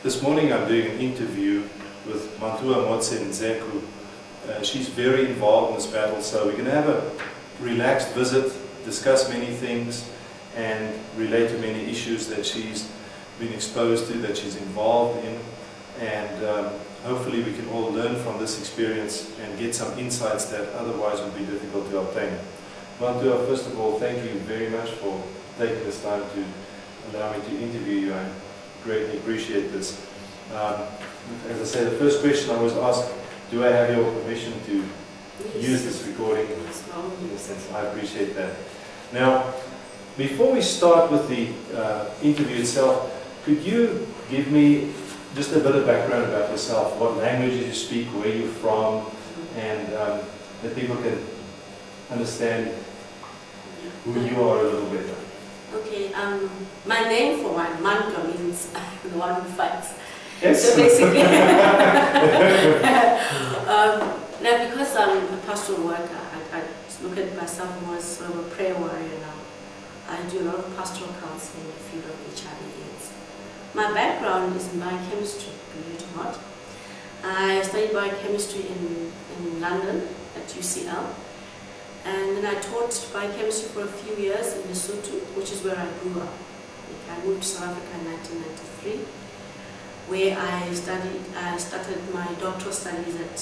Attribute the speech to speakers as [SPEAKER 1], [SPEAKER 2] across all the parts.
[SPEAKER 1] This morning I'm doing an interview with Mantoa Nzeku. She's very involved in this battle, so we're going to have a relaxed visit, discuss many things, and relate to many issues that she's been exposed to, that she's involved in, and hopefully we can all learn from this experience and get some insights that otherwise would be difficult to obtain. Mantua, first of all, thank you very much for taking this time to allow me to interview you. I greatly appreciate this. As I say, the first question I always ask, do I have your permission to use this recording? I appreciate that. Now, before we start with the interview itself, could you give me just a bit of background about yourself, what languages you speak, where you're from, and that people can understand who you are a little bit.
[SPEAKER 2] Okay, my name for one, Mantua, means the one who fights.
[SPEAKER 1] Yes.
[SPEAKER 2] So basically, now because I'm a pastoral worker, I look at myself more as sort of a prayer warrior now. I do a lot of pastoral counseling in the field of HIV/AIDS. My background is in biochemistry, believe it or not. I studied biochemistry in London at UCL. And then I taught biochemistry for a few years in Lesotho, which is where I grew up. I moved to South Africa in 1993, where I started my doctoral studies at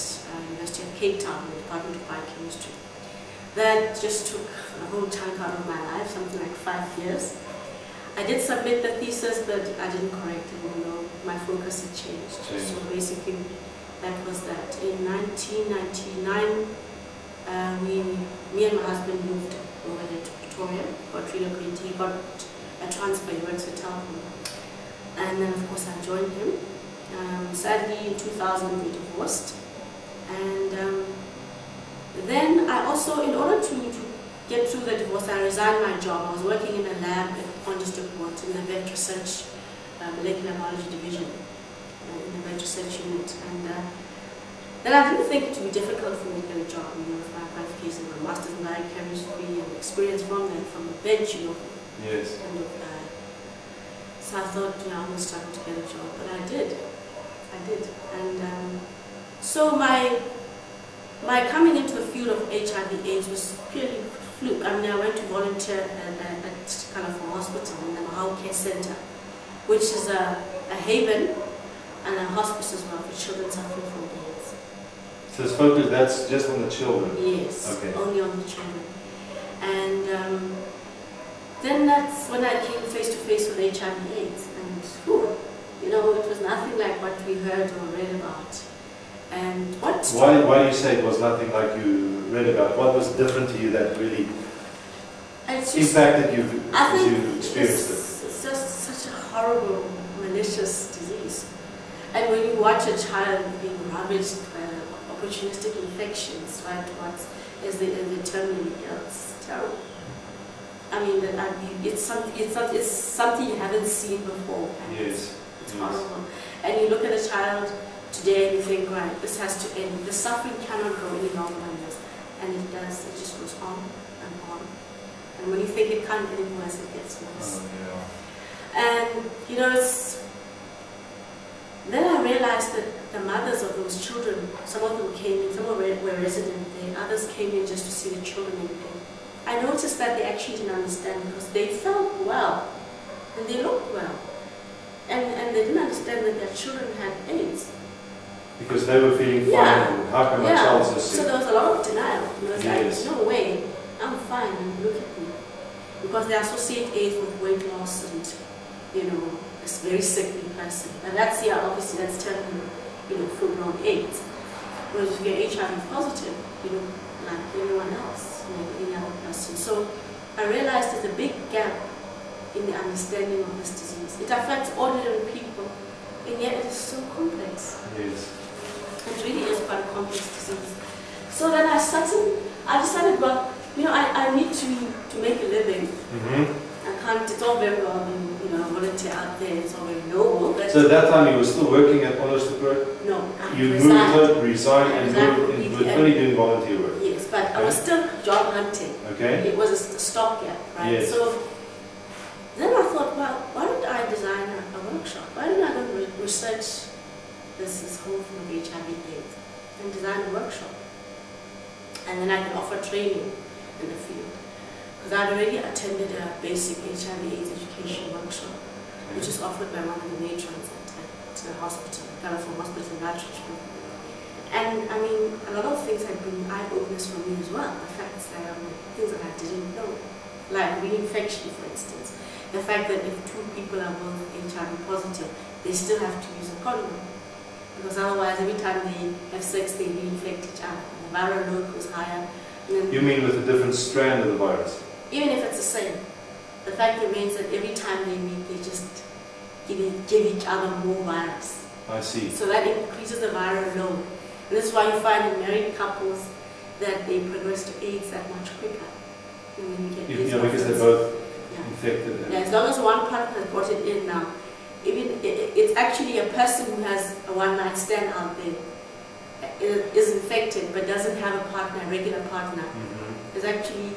[SPEAKER 2] University of Cape Town in the Department of Biochemistry. That just took a whole chunk out of my life, something like 5 years. I did submit the thesis, but I didn't correct it, even though my focus had changed. So basically, that was that. In 1999, me and my husband moved over here to Pretoria, got relocated. He got a transfer, he works at Telkom. And then of course I joined him. Sadly in 2000 we divorced. And then I also, in order to get through the divorce, I resigned my job. I was working in a lab at Pond District Court in the vet research, molecular biology division, in the vet research unit. And then I didn't think it would be difficult for me to get a job, with my qualifications, my master's in biochemistry and experience from the bench,
[SPEAKER 1] Yes.
[SPEAKER 2] So I thought, I'm going to struggle to get a job, but I did. And so my coming into the field of HIV/AIDS was purely fluke. I mean, I went to volunteer at kind of a hospital and a health care center, which is a haven and a hospice as well for children suffering from AIDS.
[SPEAKER 1] So it's focused, that's just on the children?
[SPEAKER 2] Yes,
[SPEAKER 1] okay.
[SPEAKER 2] Only on the children. And then that's when I came face to face with HIV/AIDS, and it was nothing like what we heard or read about. And
[SPEAKER 1] why do you say it was nothing like you read about? What was different to you that really impacted you as you experienced it?
[SPEAKER 2] It's just such a horrible, malicious disease. And when you watch a child being ravaged by opportunistic infections, right, as the terminally ill, it's terrible. I mean, it's something you haven't seen before.
[SPEAKER 1] Yes.
[SPEAKER 2] It's horrible. And you look at a child today and you think, right, this has to end. The suffering cannot go any longer than this. And it does. It just goes on and on. And when you think it can't get any worse, it gets worse.
[SPEAKER 1] Oh,
[SPEAKER 2] yeah. And, then I realized that the mothers of those children, some of them came in, some were resident there, others came in just to see the children in pain. I noticed that they actually didn't understand because they felt well and they looked well. And they didn't understand that their children had AIDS.
[SPEAKER 1] Because they were feeling fine. How come my child is sick?
[SPEAKER 2] So there was a lot of denial. It was
[SPEAKER 1] yes.
[SPEAKER 2] like, no way, I'm fine, and look at me. Because they associate AIDS with weight loss and, a very sickly person. And that's, obviously that's terminal, full-blown AIDS. Whereas if you're HIV positive, like anyone else, any other person. So I realized there's a big gap in the understanding of this disease. It affects ordinary people, and yet it is so complex.
[SPEAKER 1] Yes.
[SPEAKER 2] It really is quite a complex disease. So then I decided, well, I need to make a living.
[SPEAKER 1] Mm-hmm.
[SPEAKER 2] I can't, it's all very well being, volunteer out there, it's all very noble. But
[SPEAKER 1] so at that time you were still working at Pond District Court?
[SPEAKER 2] No,
[SPEAKER 1] you resigned and were only doing volunteer work?
[SPEAKER 2] Yes, but I was still job hunting.
[SPEAKER 1] Okay.
[SPEAKER 2] It was a stopgap, right?
[SPEAKER 1] Yes.
[SPEAKER 2] So then I thought, well, why don't I design a workshop? Why don't I go to research this whole thing of HIV/AIDS and design a workshop. And then I can offer training in the field. Because I'd already attended a basic HIV/AIDS education workshop, which is offered by one of the matrons at the hospital, California Hospital in Mantua. And I mean, a lot of things have been eye-openers for me as well. The facts that things that I didn't know, like reinfection, for instance. The fact that if two people are both HIV positive, they still have to use a condom. Because otherwise, every time they have sex, they reinfect each other. The viral load goes higher.
[SPEAKER 1] You mean with a different strand of the virus?
[SPEAKER 2] Even if it's the same. The fact remains that every time they meet, they just give each other more virus.
[SPEAKER 1] I see.
[SPEAKER 2] So that increases the viral load. And this is why you find in married couples that they progress to AIDS that much quicker. When you get
[SPEAKER 1] because they're both infected.
[SPEAKER 2] Yeah, as long as one partner has brought it in now, even it's actually a person who has a one-night stand out there is infected but doesn't have a partner, a regular partner, is actually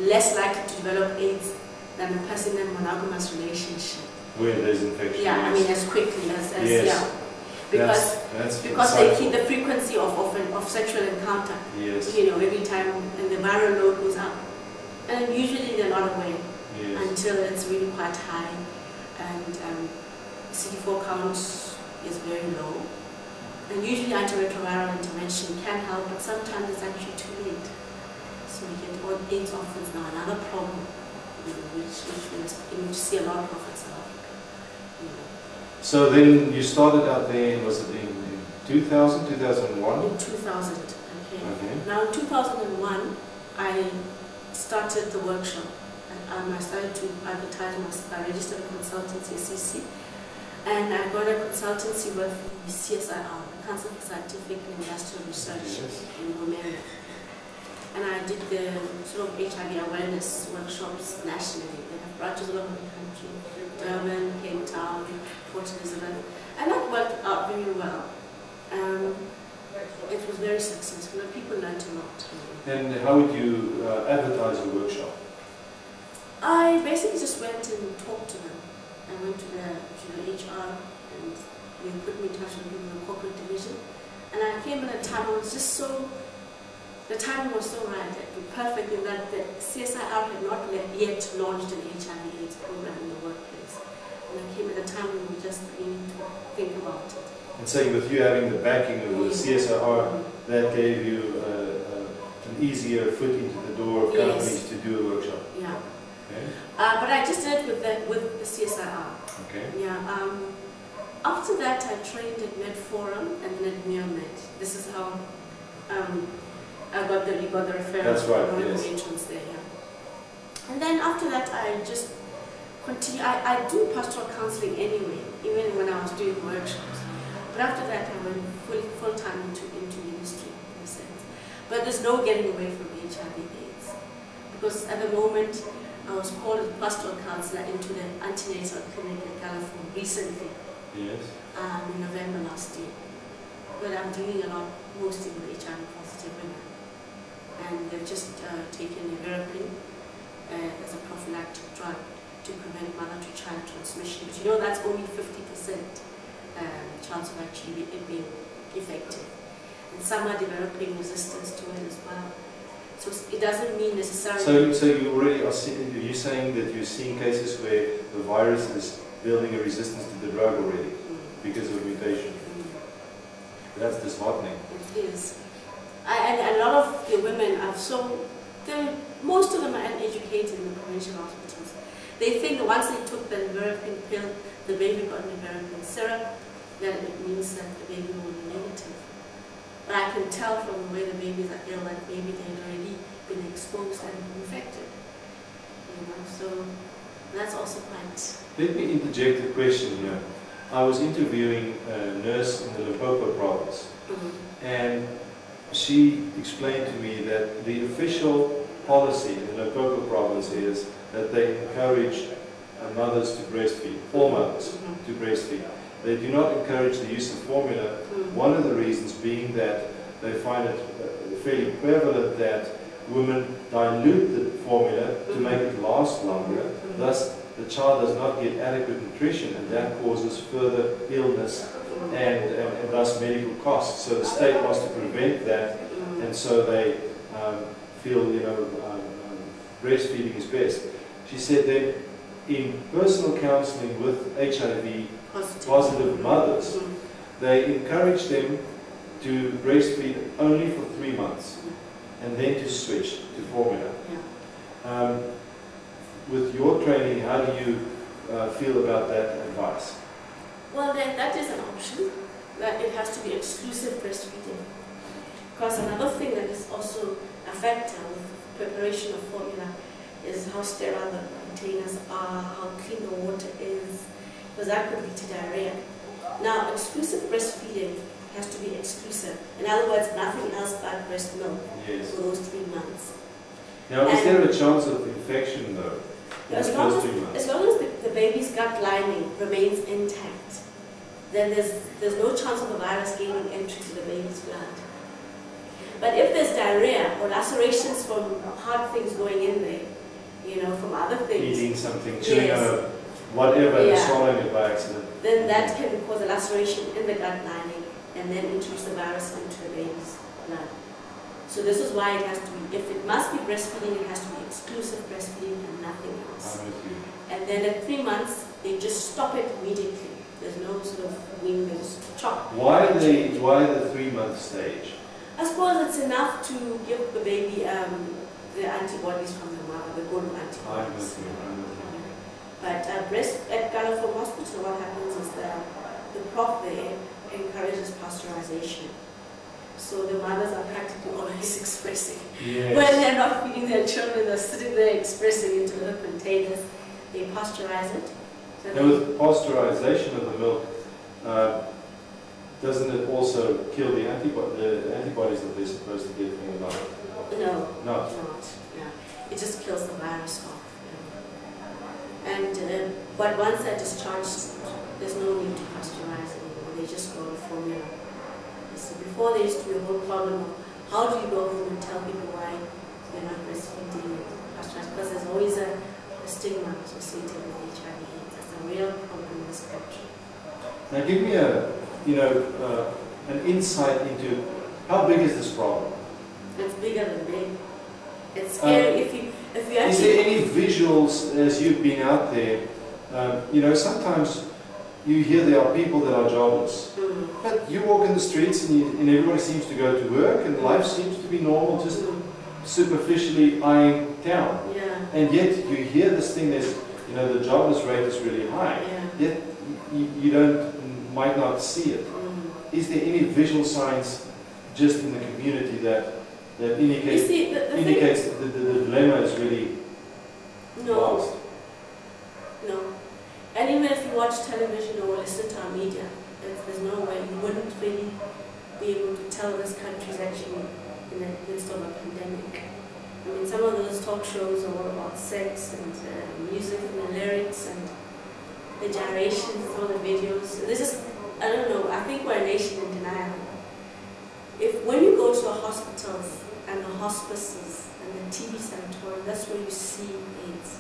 [SPEAKER 2] less likely to develop AIDS than a person in a monogamous relationship.
[SPEAKER 1] Where there's infection.
[SPEAKER 2] Yeah, I mean as quickly as yeah. Because they keep the frequency of sexual encounter.
[SPEAKER 1] Yes.
[SPEAKER 2] You know, every time and the viral load goes up. And usually they're not aware until it's really quite high. And CD4 count is very low. And usually antiretroviral intervention can help, but sometimes it's actually too late. So we get all AIDS orphans now, another problem, which we see a lot of in South Africa.
[SPEAKER 1] So then you started out there, was it in 2000, 2001?
[SPEAKER 2] In 2000, okay. Now in 2001, I started the workshop. I started to advertise myself. I registered a consultancy, CC, and I got a consultancy with the CSIR, the Council for Scientific and Industrial Research in Romania. And I did the sort of HIV awareness workshops nationally. They have branches all over the country, Durban, Cape Town, Port Elizabeth, and that worked out very well. It was very successful, and people learned a lot.
[SPEAKER 1] And how would you advertise your workshop?
[SPEAKER 2] I basically just went and talked to them. I went to the HR, and they put me in touch with people in the corporate division. And I came at a time I was just so. The timing was so right, perfect in that the CSIR had not yet launched an HIV/AIDS program in the workplace. And I came at a time when we just beginning to think about it.
[SPEAKER 1] And so with you having the backing of the CSIR, that gave you an easier foot into the door of companies to do a workshop.
[SPEAKER 2] Yeah.
[SPEAKER 1] Okay.
[SPEAKER 2] But I just did it with the CSIR.
[SPEAKER 1] Okay.
[SPEAKER 2] Yeah. After that, I trained at MedForum and then at NeoMed. This is how you got the referral.
[SPEAKER 1] That's right,
[SPEAKER 2] from
[SPEAKER 1] yes.
[SPEAKER 2] the matrons there, yeah. And then after that, I just continue. I do pastoral counseling anyway, even when I was doing workshops. But after that, I went full time into ministry in a sense. But there's no getting away from HIV/AIDS because at the moment I was called as pastoral counselor into the antenatal clinic in California recently.
[SPEAKER 1] Yes.
[SPEAKER 2] In November last year. But I'm dealing a lot mostly with HIV positive women. And they've just taken nevirapine as a prophylactic drug to prevent mother-to-child transmission. But you know that's only 50% chance of actually it being effective. And some are developing resistance to it as well. So it doesn't mean necessarily...
[SPEAKER 1] So you already are you're saying that you're seeing cases where the virus is building a resistance to the drug already because of mutation. That's disheartening.
[SPEAKER 2] It is. And a lot of the women are most of them are uneducated in the provincial hospitals. They think that once they took the nevirapine pill, the baby got nevirapine syrup, then it means that the baby will be negative. But I can tell from the way the babies are ill that maybe they've already been exposed and infected. You know, so that's also quite...
[SPEAKER 1] Let me interject a question here. I was interviewing a nurse in the Limpopo province, and she explained to me that the official policy in the Limpopo province is that they encourage mothers to breastfeed, all mothers to breastfeed. They do not encourage the use of formula, one of the reasons being that they find it fairly prevalent that women dilute the formula to make it last longer, thus the child does not get adequate nutrition, and that causes further illness and thus medical costs. So the state wants to prevent that, and so they feel, breastfeeding is best. She said that in personal counseling with HIV positive mothers, they encourage them to breastfeed only for 3 months and then to switch to formula. With your training, how do you feel about that advice?
[SPEAKER 2] Well, that is an option, that it has to be exclusive breastfeeding. Because another thing that is also a factor with preparation of formula is how sterile the containers are, how clean the water is, because that could lead to diarrhea. Now, exclusive breastfeeding has to be exclusive. In other words, nothing else but breast milk for those 3 months.
[SPEAKER 1] Now, is there a chance of infection though?
[SPEAKER 2] As long as the baby's gut lining remains intact, then there's no chance of the virus gaining entry to the baby's blood. But if there's diarrhea or lacerations from hard things going in there, from other things,
[SPEAKER 1] eating something, chewing on a whatever, and swallowing it by accident,
[SPEAKER 2] then that can cause a laceration in the gut lining and then introduce the virus into the baby's blood. So this is why it has to be, if it must be breastfeeding, it has to be exclusive breastfeeding and nothing else.
[SPEAKER 1] I'm with you.
[SPEAKER 2] And then at 3 months, they just stop it immediately. There's no sort of wean, they just chop.
[SPEAKER 1] Why the 3-month stage?
[SPEAKER 2] I suppose it's enough to give the baby the antibodies from the mother, the good antibodies.
[SPEAKER 1] I'm with you.
[SPEAKER 2] But at Galliford Hospital, what happens is the prof there encourages pasteurization. So the mothers are practically always expressing.
[SPEAKER 1] Yes.
[SPEAKER 2] When they're not feeding their children, they're sitting there expressing into little containers. They pasteurize it. So
[SPEAKER 1] now with pasteurization of the milk, doesn't it also kill the antibodies that they're supposed to get from the mother?
[SPEAKER 2] No,
[SPEAKER 1] not.
[SPEAKER 2] Yeah. It just kills the virus off. And but once they're discharged, there's no need to pasteurize anymore. They just go on formula. So before there used to be a whole problem of how do you go home and tell people why you're not breastfeeding and pasteurized, because there's always a stigma associated with HIV. That's a real problem in this country.
[SPEAKER 1] Now give me an insight into how big is this problem?
[SPEAKER 2] It's bigger than big. It's scary if you actually...
[SPEAKER 1] Is there any visuals as you've been out there? Sometimes you hear there are people that are jobless. But you walk in the streets and everybody seems to go to work and life seems to be normal, just superficially eyeing down.
[SPEAKER 2] Yeah.
[SPEAKER 1] And yet you hear this thing, there's, the jobless rate is really high.
[SPEAKER 2] Yeah.
[SPEAKER 1] Yet you might not see it. Is there any visual signs just in the community that indicates that the dilemma is really vast?
[SPEAKER 2] No. And even if you watch television or listen to our media, there's no way you wouldn't really be able to tell this country's actually in the midst of a pandemic. I mean, some of those talk shows are all about sex and music and the lyrics and the gyrations, all the videos. This is, I don't know, I think we're a nation in denial. When you go to the hospitals and the hospices and the TB sanatorium, that's where you see AIDS.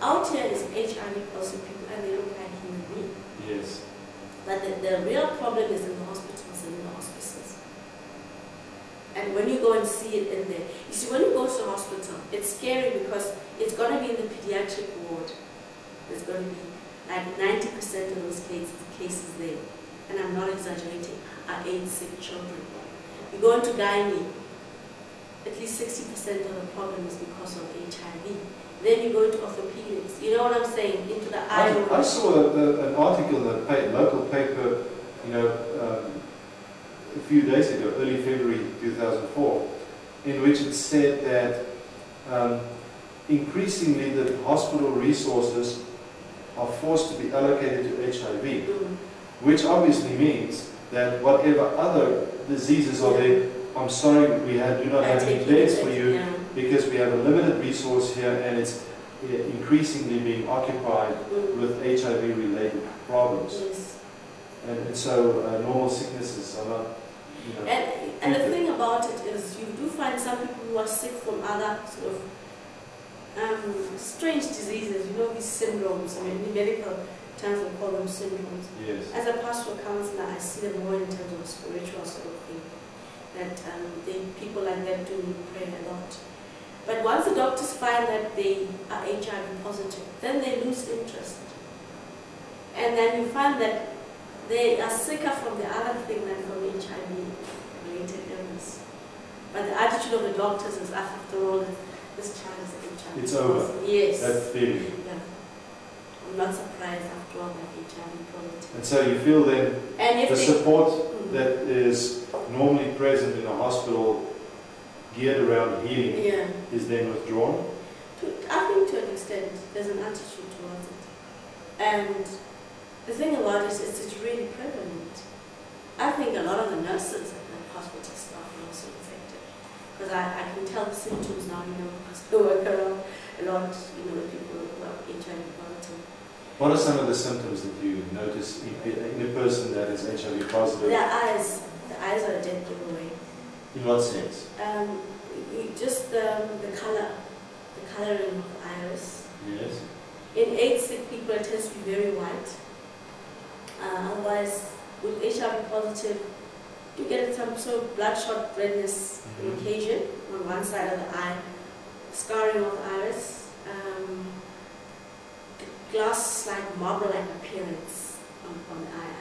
[SPEAKER 2] Out here is HIV positive people and they look like human beings.
[SPEAKER 1] Yes.
[SPEAKER 2] But the real problem is in the hospitals and in the hospices. And when you go and see it in there, you see, when you go to the hospital, it's scary because it's going to be in the pediatric ward. There's going to be like 90% of those cases there, and I'm not exaggerating, are AIDS-sick children. You go into gynae, at least 60% of the problem is because of HIV. Then you go into orthopedics. You know what I'm saying? Into the eye.
[SPEAKER 1] I saw an article in the local paper, a few days ago, early February 2004, in which it said that increasingly the hospital resources are forced to be allocated to HIV, which obviously means that whatever other diseases are there, I'm sorry, we do not have any beds for you, because we have a limited resource here and it's increasingly being occupied with HIV-related problems.
[SPEAKER 2] Yes.
[SPEAKER 1] And so normal sicknesses are not,
[SPEAKER 2] And the thing about it is you do find some people who are sick from other sort of strange diseases, you know, these syndromes. I mean, in medical terms we call them syndromes.
[SPEAKER 1] Yes.
[SPEAKER 2] As a pastoral counselor, I see them more in terms of spiritual sort of thing. That people like that do pray a lot. But once the doctors find that they are HIV positive, then they lose interest. And then you find that they are sicker from the other thing than from HIV-related illness. But the attitude of the doctors is, after all, this child is HIV.
[SPEAKER 1] It's over.
[SPEAKER 2] Yes.
[SPEAKER 1] That feeling.
[SPEAKER 2] Yeah. I'm not surprised after all that HIV positive.
[SPEAKER 1] And so you feel then
[SPEAKER 2] and
[SPEAKER 1] the support that is normally present in a hospital geared around healing is then withdrawn?
[SPEAKER 2] I think to an extent there's an attitude towards it. And the thing about it is it's really prevalent. I think a lot of the nurses and the hospital staff are also infected. Because I can tell the symptoms now, you know, hospital work around a lot, you know, the people who are HIV positive.
[SPEAKER 1] What are some of the symptoms that you notice in a person that is HIV positive?
[SPEAKER 2] The eyes are a dead giveaway.
[SPEAKER 1] In what sense?
[SPEAKER 2] Just the colouring of the iris.
[SPEAKER 1] Yes.
[SPEAKER 2] In AIDS-sick people, it tends to be very white. Otherwise, with HIV positive, you get some sort of bloodshot redness on occasion on one side of the eye, scarring of the iris, glass-like marble-like appearance on the eye.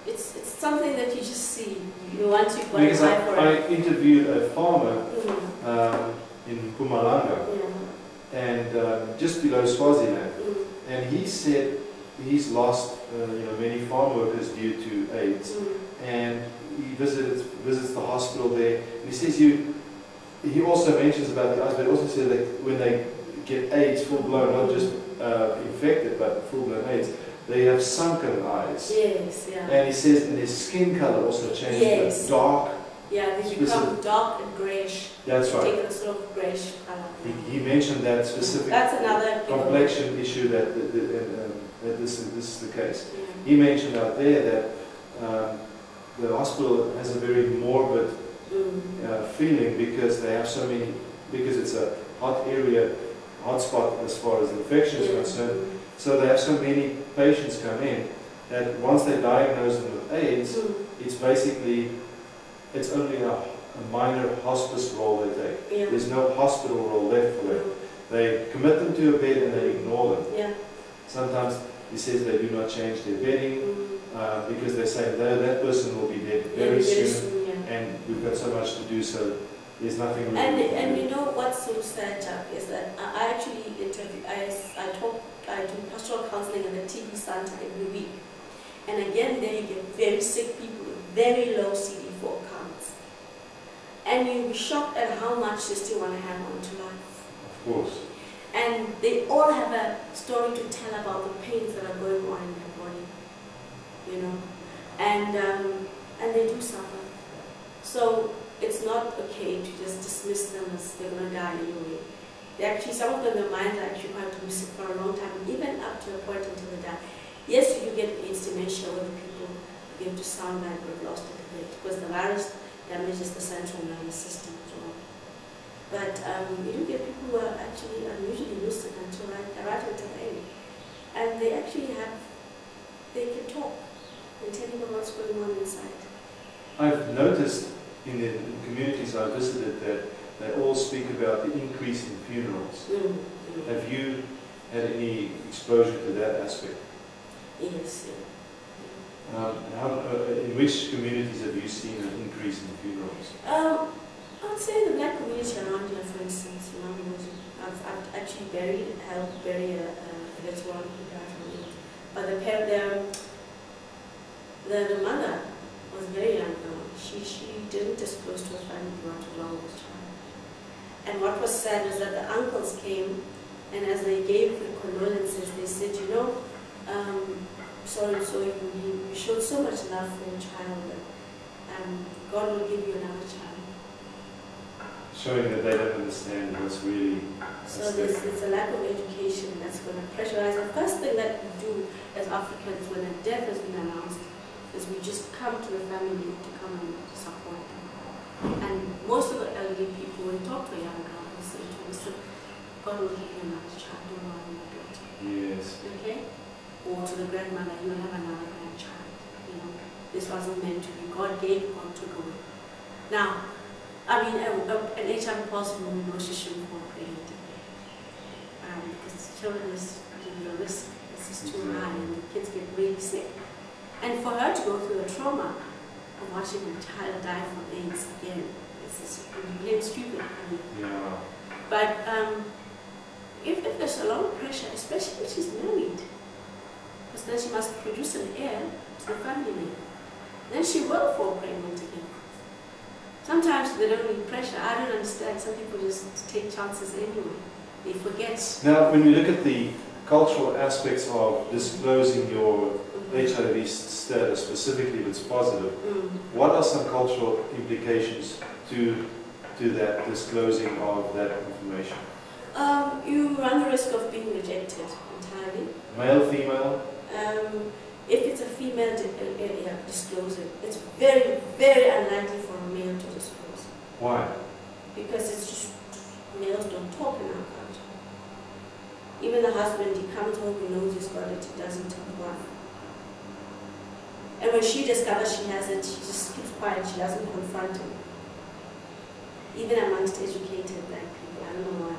[SPEAKER 2] It's something that you just see. You want to go
[SPEAKER 1] because
[SPEAKER 2] for it.
[SPEAKER 1] I interviewed a farmer in Mpumalanga, and just below Swaziland, and he said he's lost many farm workers due to AIDS, and he visits the hospital there, and he says he also mentions about the eyes, but he also said that when they get AIDS full blown, not just infected but full blown AIDS, they have sunken eyes.
[SPEAKER 2] Yes, yeah.
[SPEAKER 1] And he says, and their skin color also changes.
[SPEAKER 2] Yes.
[SPEAKER 1] Dark.
[SPEAKER 2] Yeah, they become dark and greyish.
[SPEAKER 1] That's right.
[SPEAKER 2] Take a sort of greyish color.
[SPEAKER 1] He mentioned that specific complexion issue that this is the case.
[SPEAKER 2] Yeah.
[SPEAKER 1] He mentioned out there that the hospital has a very morbid feeling because they have so many, because it's a hot area, hot spot as far as infection is concerned. So they have so many patients come in that once they diagnose them with AIDS, it's only a minor hospice role they take.
[SPEAKER 2] Yeah.
[SPEAKER 1] There's no hospital role left for them. They commit them to a bed and they ignore them.
[SPEAKER 2] Yeah.
[SPEAKER 1] Sometimes he says they do not change their bedding because they say that person will be dead very soon, and we've got so much to do, so there's nothing really.
[SPEAKER 2] And you know what's so sad, Jack, is that I actually interview, I do pastoral counseling at the TB Center every week. And again, there you get very sick people with very low CD4 counts. And you'll be shocked at how much they still want to hang on to life.
[SPEAKER 1] Of course.
[SPEAKER 2] And they all have a story to tell about the pains that are going on in their body, you know, and they do suffer. So it's not okay to just dismiss them as they're going to die anyway. Some of them, their minds are actually quite lucid for a long time, even up to a point until they die. Yes, you do get AIDS dementia where the people begin to sound like they've lost it a bit, because the virus damages the central nervous system as well. But you do get people who are actually unusually lucid until right until the end. And they actually they can talk and tell you what's going on inside.
[SPEAKER 1] I've noticed in the communities I visited that they all speak about the increase in funerals. Have you had any exposure to that aspect?
[SPEAKER 2] Yes.
[SPEAKER 1] In which communities have you seen an increase in funerals?
[SPEAKER 2] I would say the black community around here, for instance, you know, I've actually helped bury a little one who died from it. But the mother was very young girl. She didn't disclose to her family what wrong with the child. And what was sad is that the uncles came, and as they gave the condolences, they said, you know, sorry, so you showed so much love for your child, and God will give you another child.
[SPEAKER 1] Showing that they don't understand what's really.
[SPEAKER 2] So it's a lack of education that's going to pressurize. The first thing that we do as Africans when a death has been announced is we just come to the family to come and support them. And most of the elderly people, when we talk to a young girl, we say to them, listen, God will give you another child, don't worry, my daughter.
[SPEAKER 1] Yes.
[SPEAKER 2] Okay? Or to the grandmother, you will have another grandchild. You know, this wasn't meant to be. God gave, God took away. Now, I mean, an HIV positive woman knows she shouldn't fall pregnant again. Because children is, the risk is too high and the kids get really sick. And for her to go through the trauma of watching her child die from AIDS again, it's really stupid. I mean.
[SPEAKER 1] Yeah.
[SPEAKER 2] But if there's a lot of pressure, especially if she's married, because then she must produce an heir to the family name, then she will fall pregnant again. Sometimes they don't need pressure. I don't understand. Some people just take chances anyway. They forget.
[SPEAKER 1] Now, when we look at the cultural aspects of disclosing your HIV status, specifically if it's positive, what are some cultural implications to that disclosing of that information?
[SPEAKER 2] You run the risk of being rejected entirely.
[SPEAKER 1] Male, female?
[SPEAKER 2] If it's a female disclosing, it's very, very unlikely for a male to disclose.
[SPEAKER 1] Why?
[SPEAKER 2] Because it's just, males don't talk in our culture. Even the husband, he comes home, he knows he's got it, he doesn't tell the wife. And when she discovers she has it, she just keeps quiet, she doesn't confront him. Even amongst educated black people, I don't know why.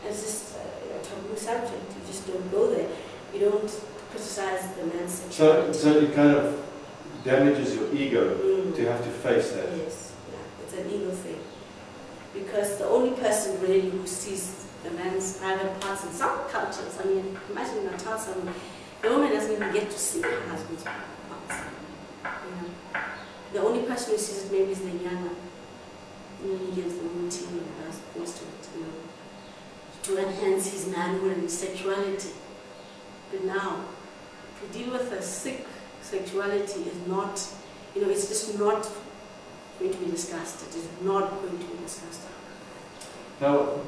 [SPEAKER 2] It's just a taboo subject, you just don't go there. You don't criticize the man's sexuality.
[SPEAKER 1] So it kind of damages your ego to have to face that.
[SPEAKER 2] Yes, yeah, it's an ego thing. Because the only person really who sees the man's private parts in some cultures, I mean, imagine in Natal, the woman doesn't even get to see her husband's private parts. You know? The only person who sees it maybe is the younger. You know, he gives the woman tea and does things to it, you know, to enhance his manhood and his sexuality. But now, to deal with a sick sexuality is not, you know, it's just not going to be discussed. It is not going to be discussed.
[SPEAKER 1] Now,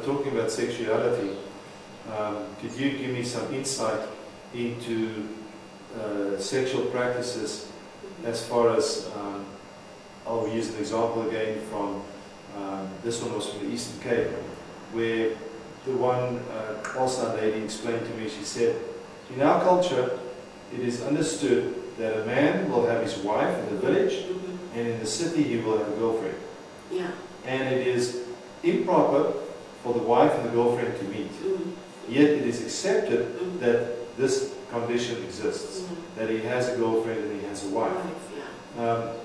[SPEAKER 1] talking about sexuality, could you give me some insight into sexual practices as far as, I'll use an example again from, this one was from the Eastern Cape, where the one Ulster lady explained to me, she said, in our culture, it is understood that a man will have his wife in the village, and in the city he will have a girlfriend.
[SPEAKER 2] Yeah.
[SPEAKER 1] And it is improper for the wife and the girlfriend to meet. Yet it is accepted that this condition exists, that he has a girlfriend and he has a wife.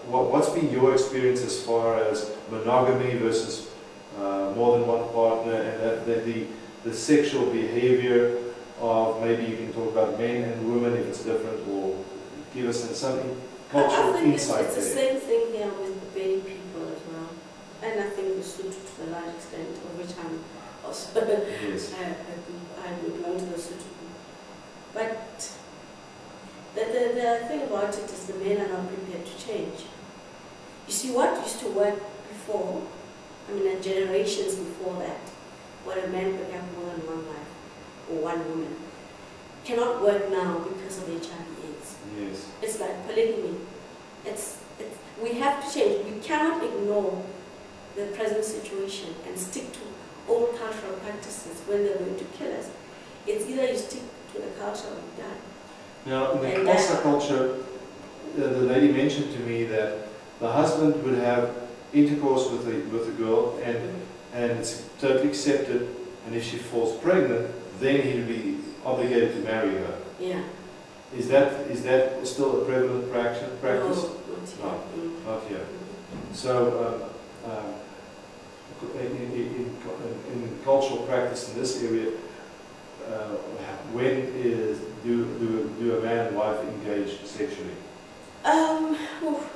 [SPEAKER 1] What's been your experience as far as monogamy versus more than one partner, and that the sexual behavior of, maybe you can talk about men and women if it's different, or give us some cultural insight
[SPEAKER 2] it's the same thing here with the Beni people as well. And I think the Sotho to a large extent, of which I'm also,
[SPEAKER 1] yes.
[SPEAKER 2] I belong to the Sotho group. But the thing about it is the men are not prepared to change. You see, what used to work before, I mean, generations before that, where a man could have more than one wife or one woman, cannot work now because of HIV/AIDS.
[SPEAKER 1] Yes.
[SPEAKER 2] It's like polygamy. We have to change. We cannot ignore the present situation and stick to old cultural practices when they're going to kill us. It's either you stick to the culture or you die.
[SPEAKER 1] Now, in the Xhosa culture, the lady mentioned to me that the husband would have intercourse with the girl, and it's totally accepted, and if she falls pregnant, then he would be obligated to marry her.
[SPEAKER 2] Yeah.
[SPEAKER 1] Is that still a prevalent practice?
[SPEAKER 2] No,
[SPEAKER 1] not yet. So, in cultural practice in this area, when do a man and wife engage sexually?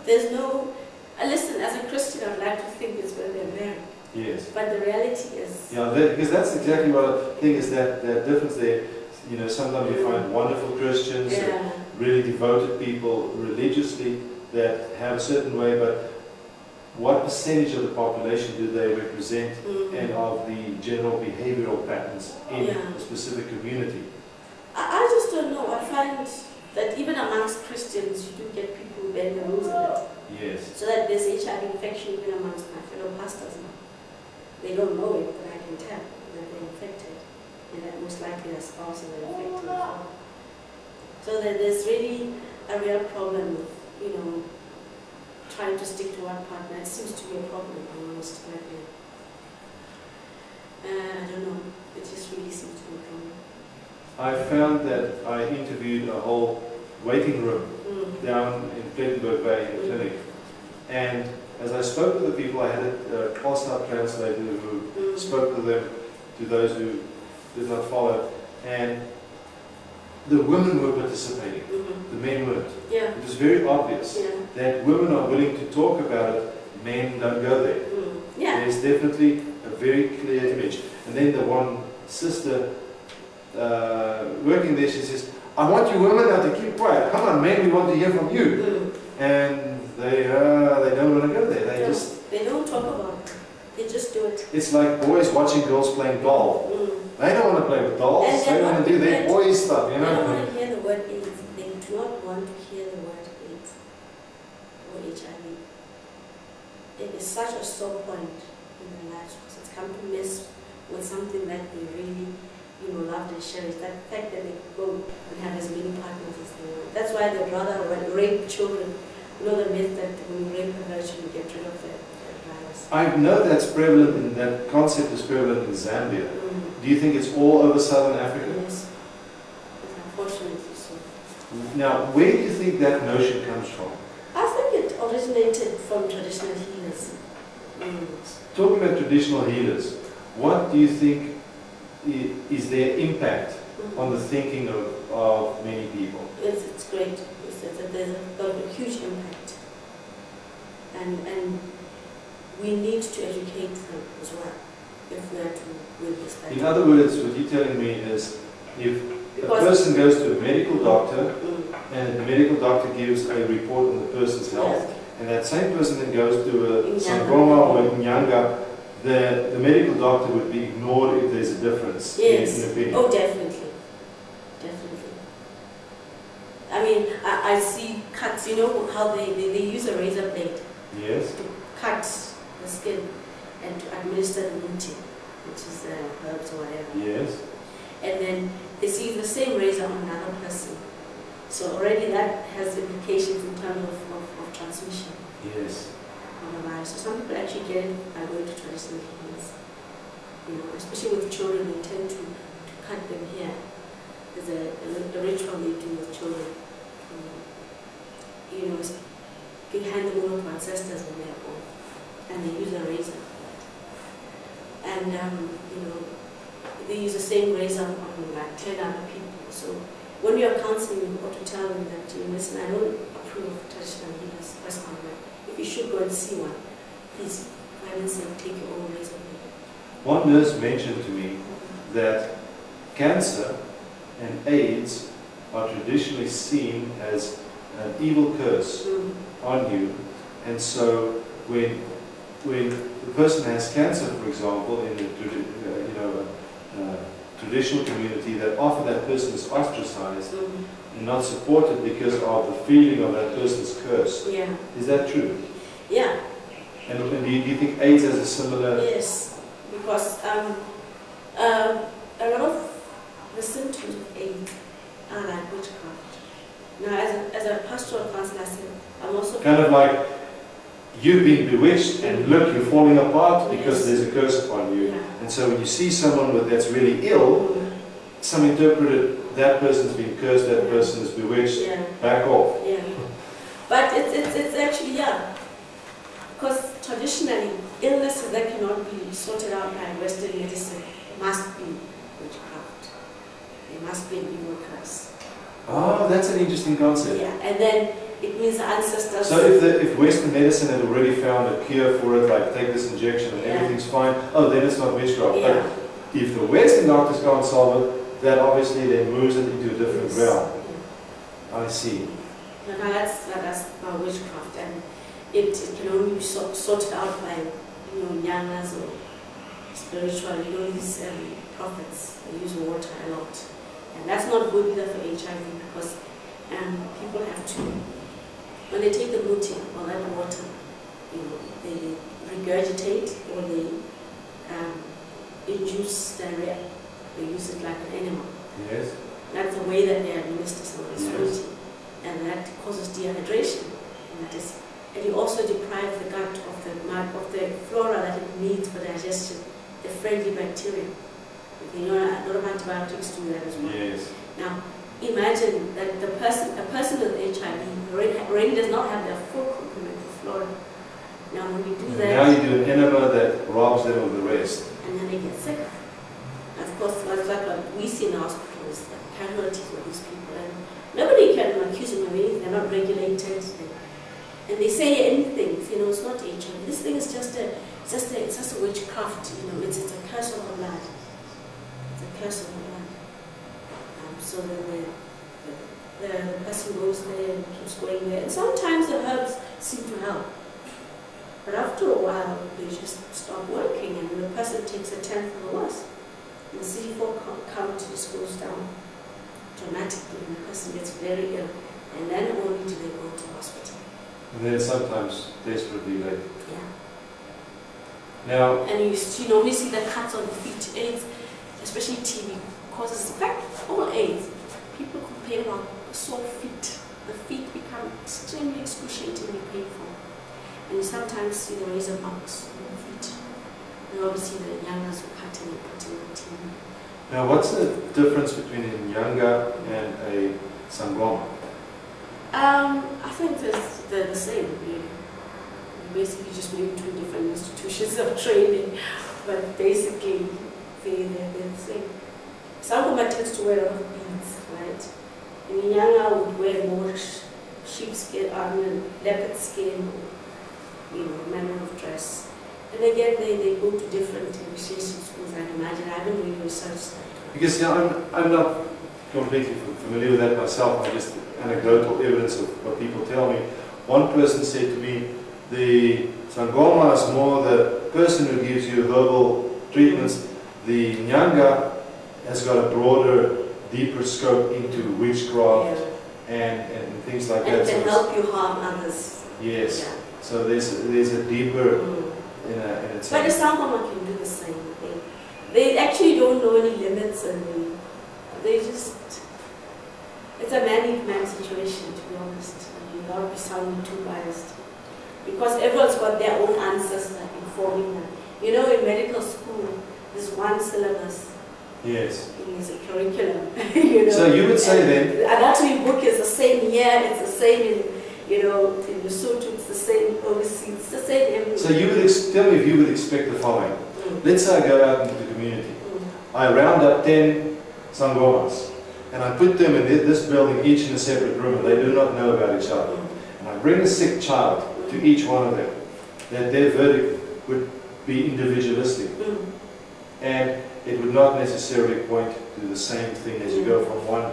[SPEAKER 2] There's no. Listen, as a Christian, I'd like to think it's when they're married.
[SPEAKER 1] Yes.
[SPEAKER 2] But the reality is.
[SPEAKER 1] Yeah, because that's exactly what I think is that difference there. You know, sometimes you find wonderful Christians, really devoted people religiously that have a certain way, but what percentage of the population do they represent, and of the general behavioral patterns in a specific community?
[SPEAKER 2] I just don't know. I find that even amongst Christians, you do get people who bend the rules a bit.
[SPEAKER 1] Yes.
[SPEAKER 2] So that there's HIV infection even amongst my fellow pastors now. They don't know it, but I can tell that they're infected, and that most likely their spouse are infected as well. So that there's really a real problem with, you know, trying to stick to one partner. It seems to be a problem almost right now. I don't know, it just really seems to be a problem.
[SPEAKER 1] I found that I interviewed a whole waiting room down in Plettenberg Bay in a clinic. And as I spoke with the people, I had a cross-out translator who spoke to them, to those who did not follow. And the women were participating, the men weren't.
[SPEAKER 2] Yeah.
[SPEAKER 1] It was very obvious that women are willing to talk about it, men don't go there.
[SPEAKER 2] Yeah.
[SPEAKER 1] There's definitely a very clear image. And then the one sister working there, she says, I want you women now to keep quiet. Come on, men, we want to hear from you. And they don't want to go there.
[SPEAKER 2] They don't talk about it. They just do it.
[SPEAKER 1] It's like boys watching girls playing doll. They don't want to play with dolls.
[SPEAKER 2] And
[SPEAKER 1] they want to do their boy stuff, you know.
[SPEAKER 2] They don't want to hear the word AIDS. They do not want to hear the word AIDS or HIV. It is such a sore point in their lives because it's come to mess with something that they really, you know, love and cherish. That fact that they go and have as many partners as they want. That's why they'd rather rape children. You know the myth that when you rape a virgin, you get rid of the virus.
[SPEAKER 1] I know that's prevalent, and that concept is prevalent in Zambia. Do you think it's all over Southern Africa?
[SPEAKER 2] Yes. Unfortunately so.
[SPEAKER 1] Now, where do you think that notion comes from?
[SPEAKER 2] I think it originated from traditional healers.
[SPEAKER 1] Talking about traditional healers, what do you think is their impact on the thinking of many people?
[SPEAKER 2] It's great. There's got a huge impact. And we need to educate them as well if we are to win this battle.
[SPEAKER 1] In other words, what you're telling me is if a person goes to a medical doctor and the medical doctor gives a report on the person's health, and that same person then goes to a Sangoma or a Nyanga, the medical doctor would be ignored if there's a difference in opinion.
[SPEAKER 2] Oh, definitely. Definitely. I mean, I see cuts, you know how they use a razor blade
[SPEAKER 1] Yes.
[SPEAKER 2] to cut the skin and to administer the muti, which is herbs or whatever.
[SPEAKER 1] Yes.
[SPEAKER 2] And then they see the same razor on another person. So already that has implications in terms of transmission
[SPEAKER 1] Yes.
[SPEAKER 2] of the virus. So some people actually get it by going to traditional healers. You know, especially with children, they tend to cut them here. There's a ritual they do with children. You know, you hand them over to ancestors when they're born, and they use a razor. And you know, they use the same razor on like 10 other people. So when you're counseling, you ought to tell them that, you know, listen, I don't approve of traditional healers personally. If you should go and see one, please, for heaven's sake, take your own razor.
[SPEAKER 1] One nurse mentioned to me that cancer and AIDS are traditionally seen as an evil curse on you, and so when the person has cancer, for example, in a traditional community, that often that person is ostracized and not supported because of the feeling of that person's curse.
[SPEAKER 2] Yeah.
[SPEAKER 1] Is that true?
[SPEAKER 2] Yeah.
[SPEAKER 1] And do you think AIDS has a similar?
[SPEAKER 2] Yes, because a lot of the symptoms of AIDS are like witchcraft. Now, as a pastoral counselor, I said, I'm also
[SPEAKER 1] kind of like you've been bewitched and look, you're falling apart because there's a curse upon you.
[SPEAKER 2] Yeah.
[SPEAKER 1] And so when you see someone that's really ill, some interpreted that person's been cursed, that person is bewitched, back off.
[SPEAKER 2] Yeah. But it's actually, because traditionally, illnesses that cannot be sorted out by Western medicine must be witchcraft. They must be an evil curse.
[SPEAKER 1] Oh, that's an interesting concept.
[SPEAKER 2] Yeah, and then it means the ancestors.
[SPEAKER 1] So if Western medicine had already found a cure for it, like take this injection and everything's fine, oh, then it's not witchcraft.
[SPEAKER 2] Yeah.
[SPEAKER 1] But if the Western doctors can't solve it, that obviously then moves it into a different realm. Yeah. I see.
[SPEAKER 2] Now that's about witchcraft, and it can only be sorted out by, you know, nyanas or spiritual, you know, these prophets. They use water a lot. And that's not good either for HIV, because people have to, when they take the muti or that water, you know, they regurgitate or they induce diarrhea. They use it like an enema.
[SPEAKER 1] Yes.
[SPEAKER 2] That's the way that they administer some of this
[SPEAKER 1] Yes.
[SPEAKER 2] fruity. And that causes dehydration. And you also deprive the gut of the flora that it needs for digestion, the friendly bacteria. You know, a lot of antibiotics do that as well.
[SPEAKER 1] Yes.
[SPEAKER 2] Now, imagine that a person with HIV already does not have their full complement of flora. Now, when we do that,
[SPEAKER 1] Now you do an enema that robs them of the rest.
[SPEAKER 2] and then they get sick. Of course, that's like what we see in the hospital is the casualties of these people. And nobody can accuse them of anything. They're not regulated. And they say anything. You know, it's not HIV. This thing is just a witchcraft. You know, it's a curse of the blood. It's a curse of the blood. So the person goes there and keeps going there. And sometimes the herbs seem to help. But after a while, they just stop working, and the person takes a tenth of the worse. The CD4 count just goes down dramatically, and the person gets very ill. And then only do they go to hospital.
[SPEAKER 1] And then sometimes desperately late.
[SPEAKER 2] Yeah.
[SPEAKER 1] Now,
[SPEAKER 2] And you normally see the cuts on the feet. AIDS, especially TB, causes, in fact, all AIDS. People complain about sore feet. The feet become extremely excruciatingly painful. And you sometimes see the razor marks on the feet. And obviously the youngers were cutting and putting on TV.
[SPEAKER 1] now what's the difference between a Nyanga and a Sangoma?
[SPEAKER 2] I think they're the same, really. Basically just maybe two different institutions of training, but basically they're the same. Sangoma tends to wear a lot of beads, right? And Nyanga would wear more sheepskin, leopard skin, you know, manner of dress. And again, they go to different initiation schools, I imagine. I haven't really researched that.
[SPEAKER 1] Because I'm not completely familiar with that myself. I just anecdotal evidence of what people tell me. One person said to me, the Sangoma is more the person who gives you herbal treatments. The Nyanga has got a broader, deeper scope into witchcraft and things like that.
[SPEAKER 2] And can help you harm others.
[SPEAKER 1] Yes.
[SPEAKER 2] Yeah.
[SPEAKER 1] So there's a deeper in a sense.
[SPEAKER 2] But the Sangoma can do the same thing. They actually don't know any limits, and they just, it's a man-eat-man situation, to be honest. You don't want to be sounding too biased. Because everyone's got their own ancestor informing them. You know, in medical school, there's one syllabus.
[SPEAKER 1] Yes.
[SPEAKER 2] It's a curriculum. You know?
[SPEAKER 1] So you would say then,
[SPEAKER 2] anatomy book is the same here, it's the same in, you know, in Lesotho, it's the same overseas, it's the same everywhere.
[SPEAKER 1] so you would tell me if you would expect the following. Let's say I go out into the community. I round up 10 Sangomas and I put them in this building, each in a separate room, and they do not know about each other. And I bring a sick child to each one of them, that their verdict would be individualistic. And it would not necessarily point to the same thing as you go from one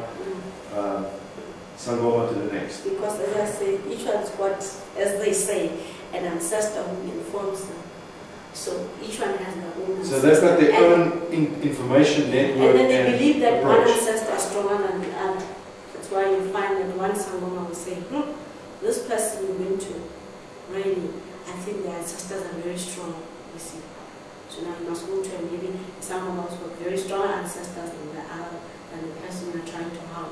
[SPEAKER 1] Sangoma to the next.
[SPEAKER 2] Because as I say, each one's got, as they say, an ancestor who informs them. So each one has their own ancestor.
[SPEAKER 1] So they've got their own information network.
[SPEAKER 2] And then they believe that one
[SPEAKER 1] approach.
[SPEAKER 2] ancestor is stronger than the other. That's why you find that one Sangoma will say, this person we went to, really, I think the ancestors are very strong, you see. So now you must go to, and maybe some of us got very strong ancestors than the person you're trying to harm.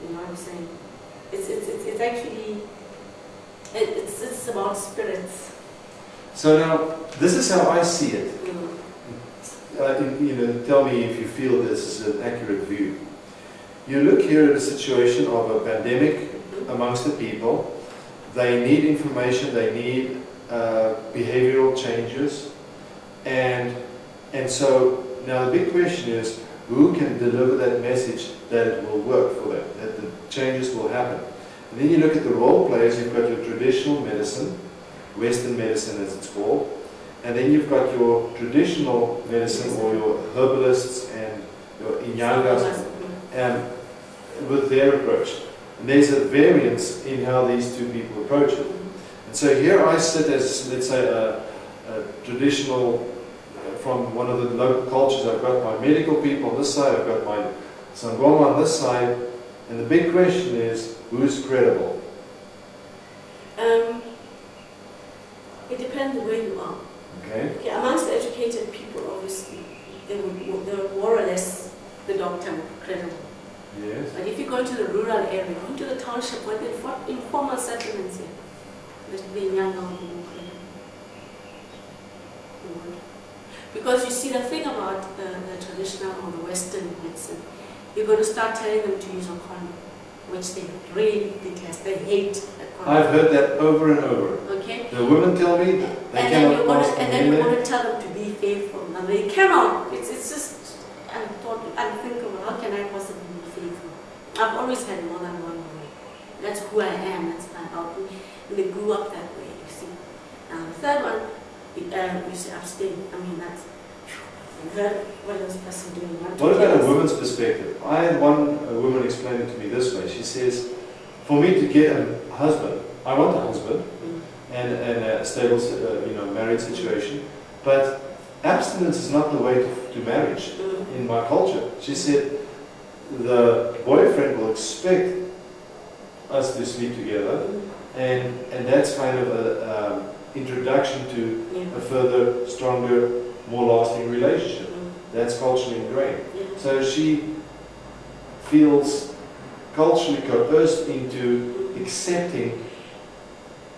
[SPEAKER 2] You know what I'm saying? It's actually, it's about spirits.
[SPEAKER 1] So now, this is how I see it. You know, tell me if you feel this is an accurate view. You look here at a situation of a pandemic amongst the people. They need information, they need behavioral changes. And so now the big question is, who can deliver that message that it will work for them, that the changes will happen? And then you look at the role players. You've got your traditional medicine, Western medicine as it's called, and then you've got your traditional medicine or your herbalists and your Inyangas with their approach. And there's a variance in how these two people approach it. And so here I sit as, let's say, a traditional, from one of the local cultures. I've got my medical people on this side, I've got my Sangoma on this side, and the big question is, who's credible?
[SPEAKER 2] It depends where you are.
[SPEAKER 1] Okay.
[SPEAKER 2] Amongst the educated people
[SPEAKER 1] Yes.
[SPEAKER 2] But if you go into the rural area, go into the township where they've got informal settlements here, because you see the thing about the traditional or the Western medicine, you're going to start telling them to use a condom, which they really detest. They hate a condom.
[SPEAKER 1] I've heard that over and over.
[SPEAKER 2] Okay.
[SPEAKER 1] The women tell me that they cannot pass
[SPEAKER 2] and then you're going to tell them to be faithful. Now they cannot. It's just unthinkable. How can I possibly be faithful? I've always had more than one way. That's who I am. That's my outlook. And they grew up that way. You see. Now the third one, you say abstain. I mean that's. What is this person doing?
[SPEAKER 1] What about a woman's perspective? I had one woman explain it to me this way. She says, for me to get a husband, I want a husband and a stable, married situation, but abstinence is not the way to marriage in my culture. She said, the boyfriend will expect us to sleep together, and that's kind of an introduction to a further, stronger, more lasting relationship. That's culturally ingrained. So she feels culturally coerced into accepting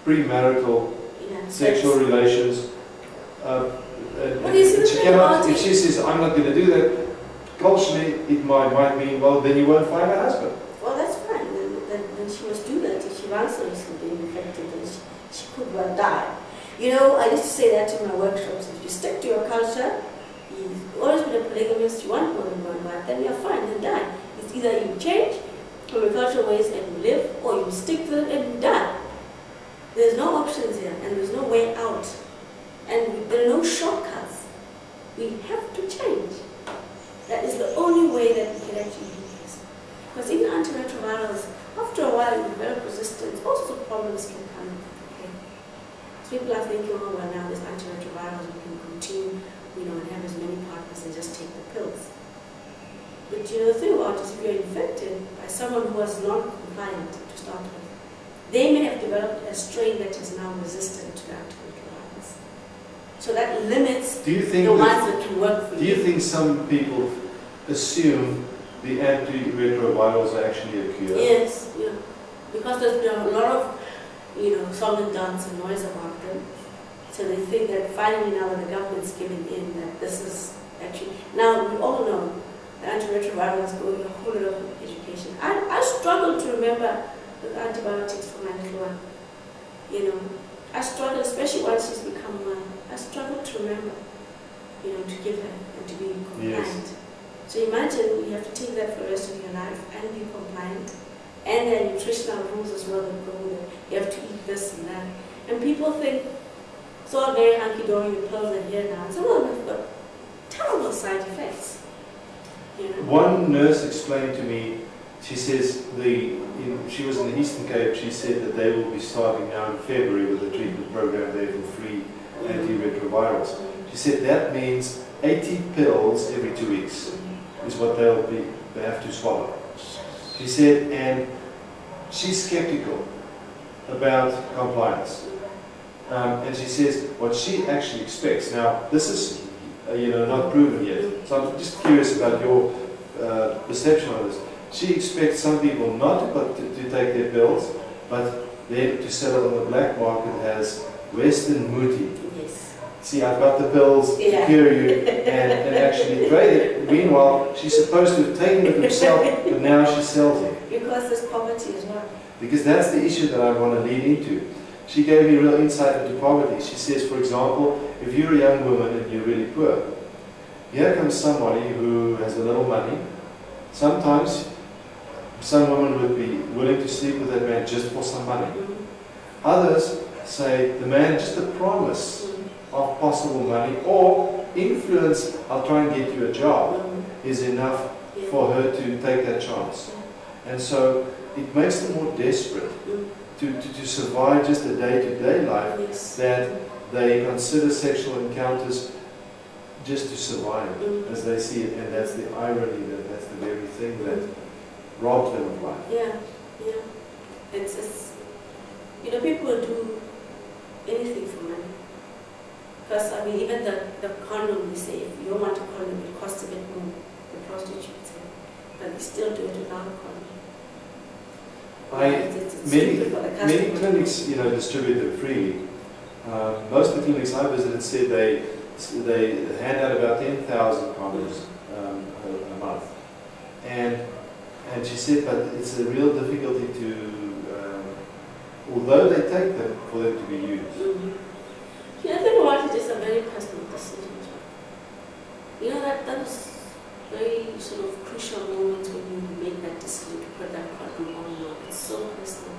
[SPEAKER 1] premarital sexual relations. She cannot, if she says, I'm not going to do that, culturally it might mean, well, then you won't find a husband.
[SPEAKER 2] Well, that's fine. Then she must do that. If she wants to be infected, then she could well die. You know, I used to say that in my workshops. If you stick to your culture, you've always been a polygamist, you want more than one wife, then you're fine, then die. It's either you change from your cultural ways and you live, or you stick to it and you die. There's no options here, and there's no way out. And there are no shortcuts. We have to change. That is the only way that we can actually do this. Because even antiretrovirals, after a while, you develop resistance, all sorts of problems can come. People are thinking, oh, well, now there's antiretrovirals, we can continue, and have as many partners and just take the pills. But the thing about it is, if you're infected by someone who was not compliant to start with, they may have developed a strain that is now resistant to antiretrovirals. So that limits the ones that can work for you.
[SPEAKER 1] Do you think some people assume the antiretrovirals are actually a cure?
[SPEAKER 2] Yes, because there's been a lot of song and dance and noise about them. So they think that finally now that the government's giving in, that this is actually... Now, we all know the antiretrovirals go in a whole lot of education. I struggle to remember the antibiotics for my little one. I struggle, especially once she's become one. I struggle to remember, to give her and to be compliant. Yes. So imagine you have to take that for the rest of your life and be compliant. And there are nutritional rules as well that go with it. You have to eat this and that. And people think it's all very hunky-dory, the pills are here now. And some of them have got terrible side effects.
[SPEAKER 1] One nurse explained to me, she says, she was in the Eastern Cape, she said that they will be starting now in February with a treatment program there for free antiretrovirals. She said that means 80 pills every 2 weeks is what they have to swallow. She said, and she's skeptical about compliance. And she says what she actually expects. Now, this is not proven yet. So I'm just curious about your perception on this. She expects some people not to take their pills, but then to sell it on the black market as Western Muti.
[SPEAKER 2] Yes.
[SPEAKER 1] See, I've got the pills to cure you, and actually trade it. Meanwhile, she's supposed to have taken it herself, but now she sells it.
[SPEAKER 2] Because there's poverty as well.
[SPEAKER 1] Because that's the issue that I want to lead into. She gave me real insight into poverty. She says, for example, if you're a young woman and you're really poor, here comes somebody who has a little money. Sometimes some women would be willing to sleep with that man just for some money. Others say, the man, just a promise of possible money or influence, I'll try and get you a job, is enough for her to take that chance. And so it makes them more desperate to survive just a day-to-day life, that they consider sexual encounters just to survive as they see it. And that's the irony, that's the very thing that robs them of life.
[SPEAKER 2] It's people will do anything for money. Because, even the condom, they say, if you don't want a condom, it costs a bit more, the prostitutes say. but we still do it without a condom.
[SPEAKER 1] Many clinics, distribute them freely. Most of the clinics I visited said they hand out about 10,000 condoms a month, and she said, but it's a real difficulty to, although they take them, for them to be used.
[SPEAKER 2] I think what it is a very personal decision. That was very sort of crucial moment when you make that decision to put that condom on. It's so personal.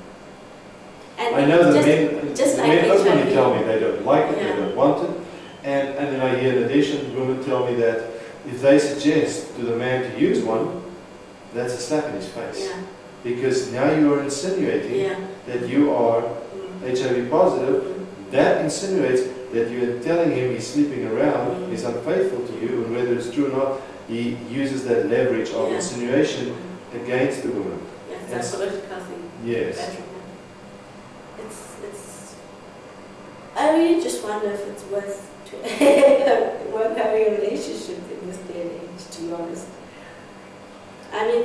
[SPEAKER 2] And
[SPEAKER 1] I know that men
[SPEAKER 2] like
[SPEAKER 1] openly tell me they don't like it, they don't want it, and then I hear in addition women tell me that if they suggest to the man to use one, that's a slap in his face.
[SPEAKER 2] Yeah.
[SPEAKER 1] Because now you are insinuating that you are HIV positive. That insinuates that you are telling him he's sleeping around, he's unfaithful to you, and whether it's true or not, he uses that leverage of insinuation against the woman.
[SPEAKER 2] Yes, that's a political thing.
[SPEAKER 1] Yes.
[SPEAKER 2] I really just wonder if it's worth having a relationship in this day and age, to be honest. I mean,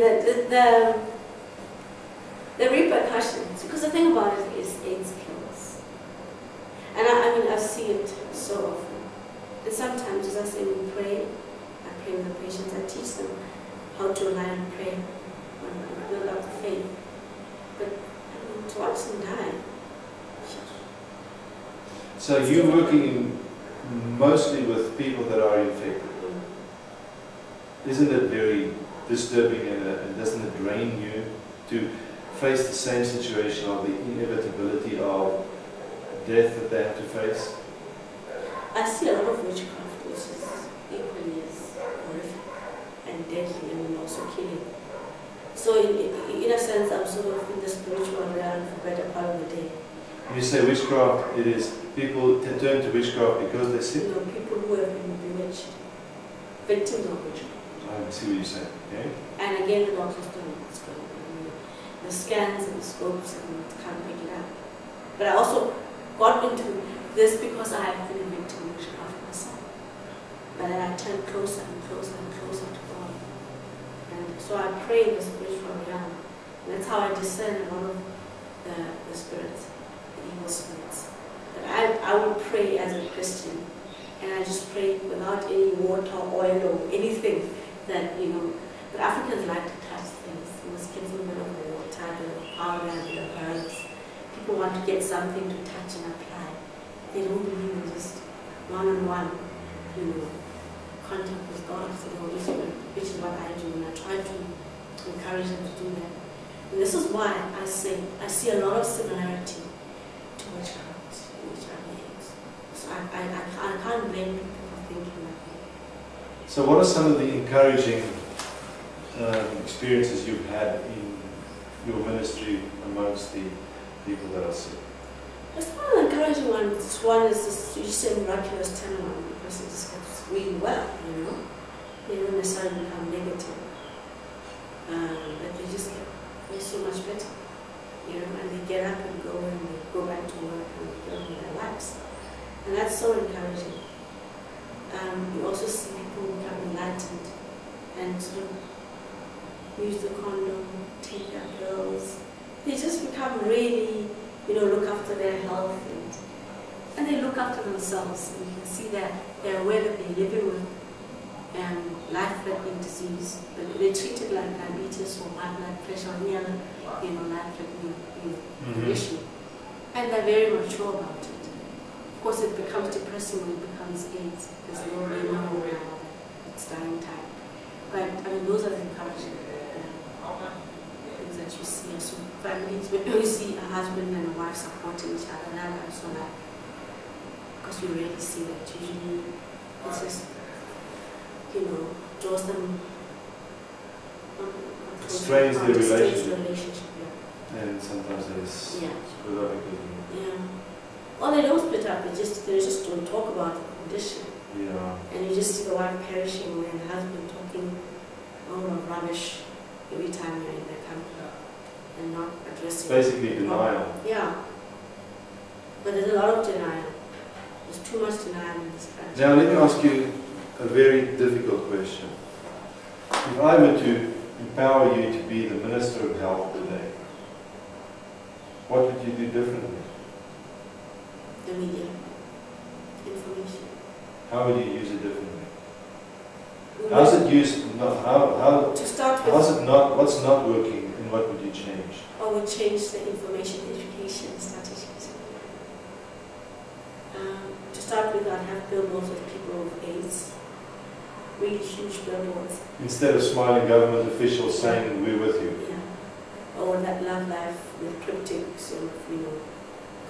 [SPEAKER 2] the repercussions, because the thing about it is AIDS kills. And I see it so often. And sometimes, as I say, we pray, I pray with the patients, I teach them how to rely on prayer and build up the faith. But to watch them die.
[SPEAKER 1] So you're working mostly with people that are infected. Isn't it very disturbing and doesn't it drain you to face the same situation of the inevitability of death that they have to face?
[SPEAKER 2] I see a lot of witchcraft which is equally as horrific and deadly and also killing. So in a sense I'm sort of in the spiritual realm for better part of the day.
[SPEAKER 1] When you say witchcraft, it is people turn to witchcraft because they're sick?
[SPEAKER 2] People who have been bewitched, victims of witchcraft.
[SPEAKER 1] I see what you're saying, okay?
[SPEAKER 2] And again, the doctors don't know what's going on. The scans and the scopes and can't pick it up. But I also got into this because I have been a victim of witchcraft myself. But then I turned closer and closer and closer to God. And so I pray in the spiritual realm. And that's how I discern a lot of the spirits, the evil spirits. But I would pray as a Christian, and I just pray without any water, oil, or anything that, but Africans like to touch things. You must give them a bit of water, a bit of powder, a bit of herbs. People want to get something to touch and apply. They don't believe in just one-on-one, contact with God, the Holy Spirit, which is what I do, and I try to encourage them to do that. And this is why I say I see a lot of similarity to witchcraft. So I can't blame people for thinking like that.
[SPEAKER 1] So what are some of the encouraging experiences you've had in your ministry amongst the people that are sick?
[SPEAKER 2] There's one of the encouraging ones. One is this, you say miraculous turnaround. The person just gets really well, They don't necessarily become negative. But they just get so much better, and they get up and go and they go back to work and go on their lives. And that's so encouraging. You also see people become enlightened and sort of use the condom, take their pills. They just become really, look after their health and they look after themselves. And you can see that they're aware that they're living with life-threatening disease. But they treat it like diabetes or high blood pressure or any other, life-threatening condition. And they're very mature about it. Of course, it becomes depressing when it becomes AIDS, because they already know now it's dying time. But those are the encouraging things that you see. So families, when you see a husband and a wife supporting each other, that I'm so happy, because we really see that usually it's just, draws them.
[SPEAKER 1] It strains the
[SPEAKER 2] relationship.
[SPEAKER 1] And sometimes there's split up because
[SPEAKER 2] Or they don't split up, they just don't talk about the condition.
[SPEAKER 1] Yeah.
[SPEAKER 2] And you just see the wife perishing and the husband talking rubbish every time you're in their company and not addressing
[SPEAKER 1] basically denial.
[SPEAKER 2] Yeah. But there's a lot of denial. There's too much denial in this country.
[SPEAKER 1] Now let me ask you a very difficult question. If I were to empower you to be the Minister of Health today, what would you do differently?
[SPEAKER 2] The media, information.
[SPEAKER 1] How would you use it differently? How's it used?
[SPEAKER 2] To start with,
[SPEAKER 1] how's it not? What's not working, and what would you change?
[SPEAKER 2] I would change the information education strategies. To start with, I'd have billboards with people with AIDS, really huge billboards.
[SPEAKER 1] Instead of smiling government officials saying we're with you.
[SPEAKER 2] Yeah. Or that love life with cryptic sort of,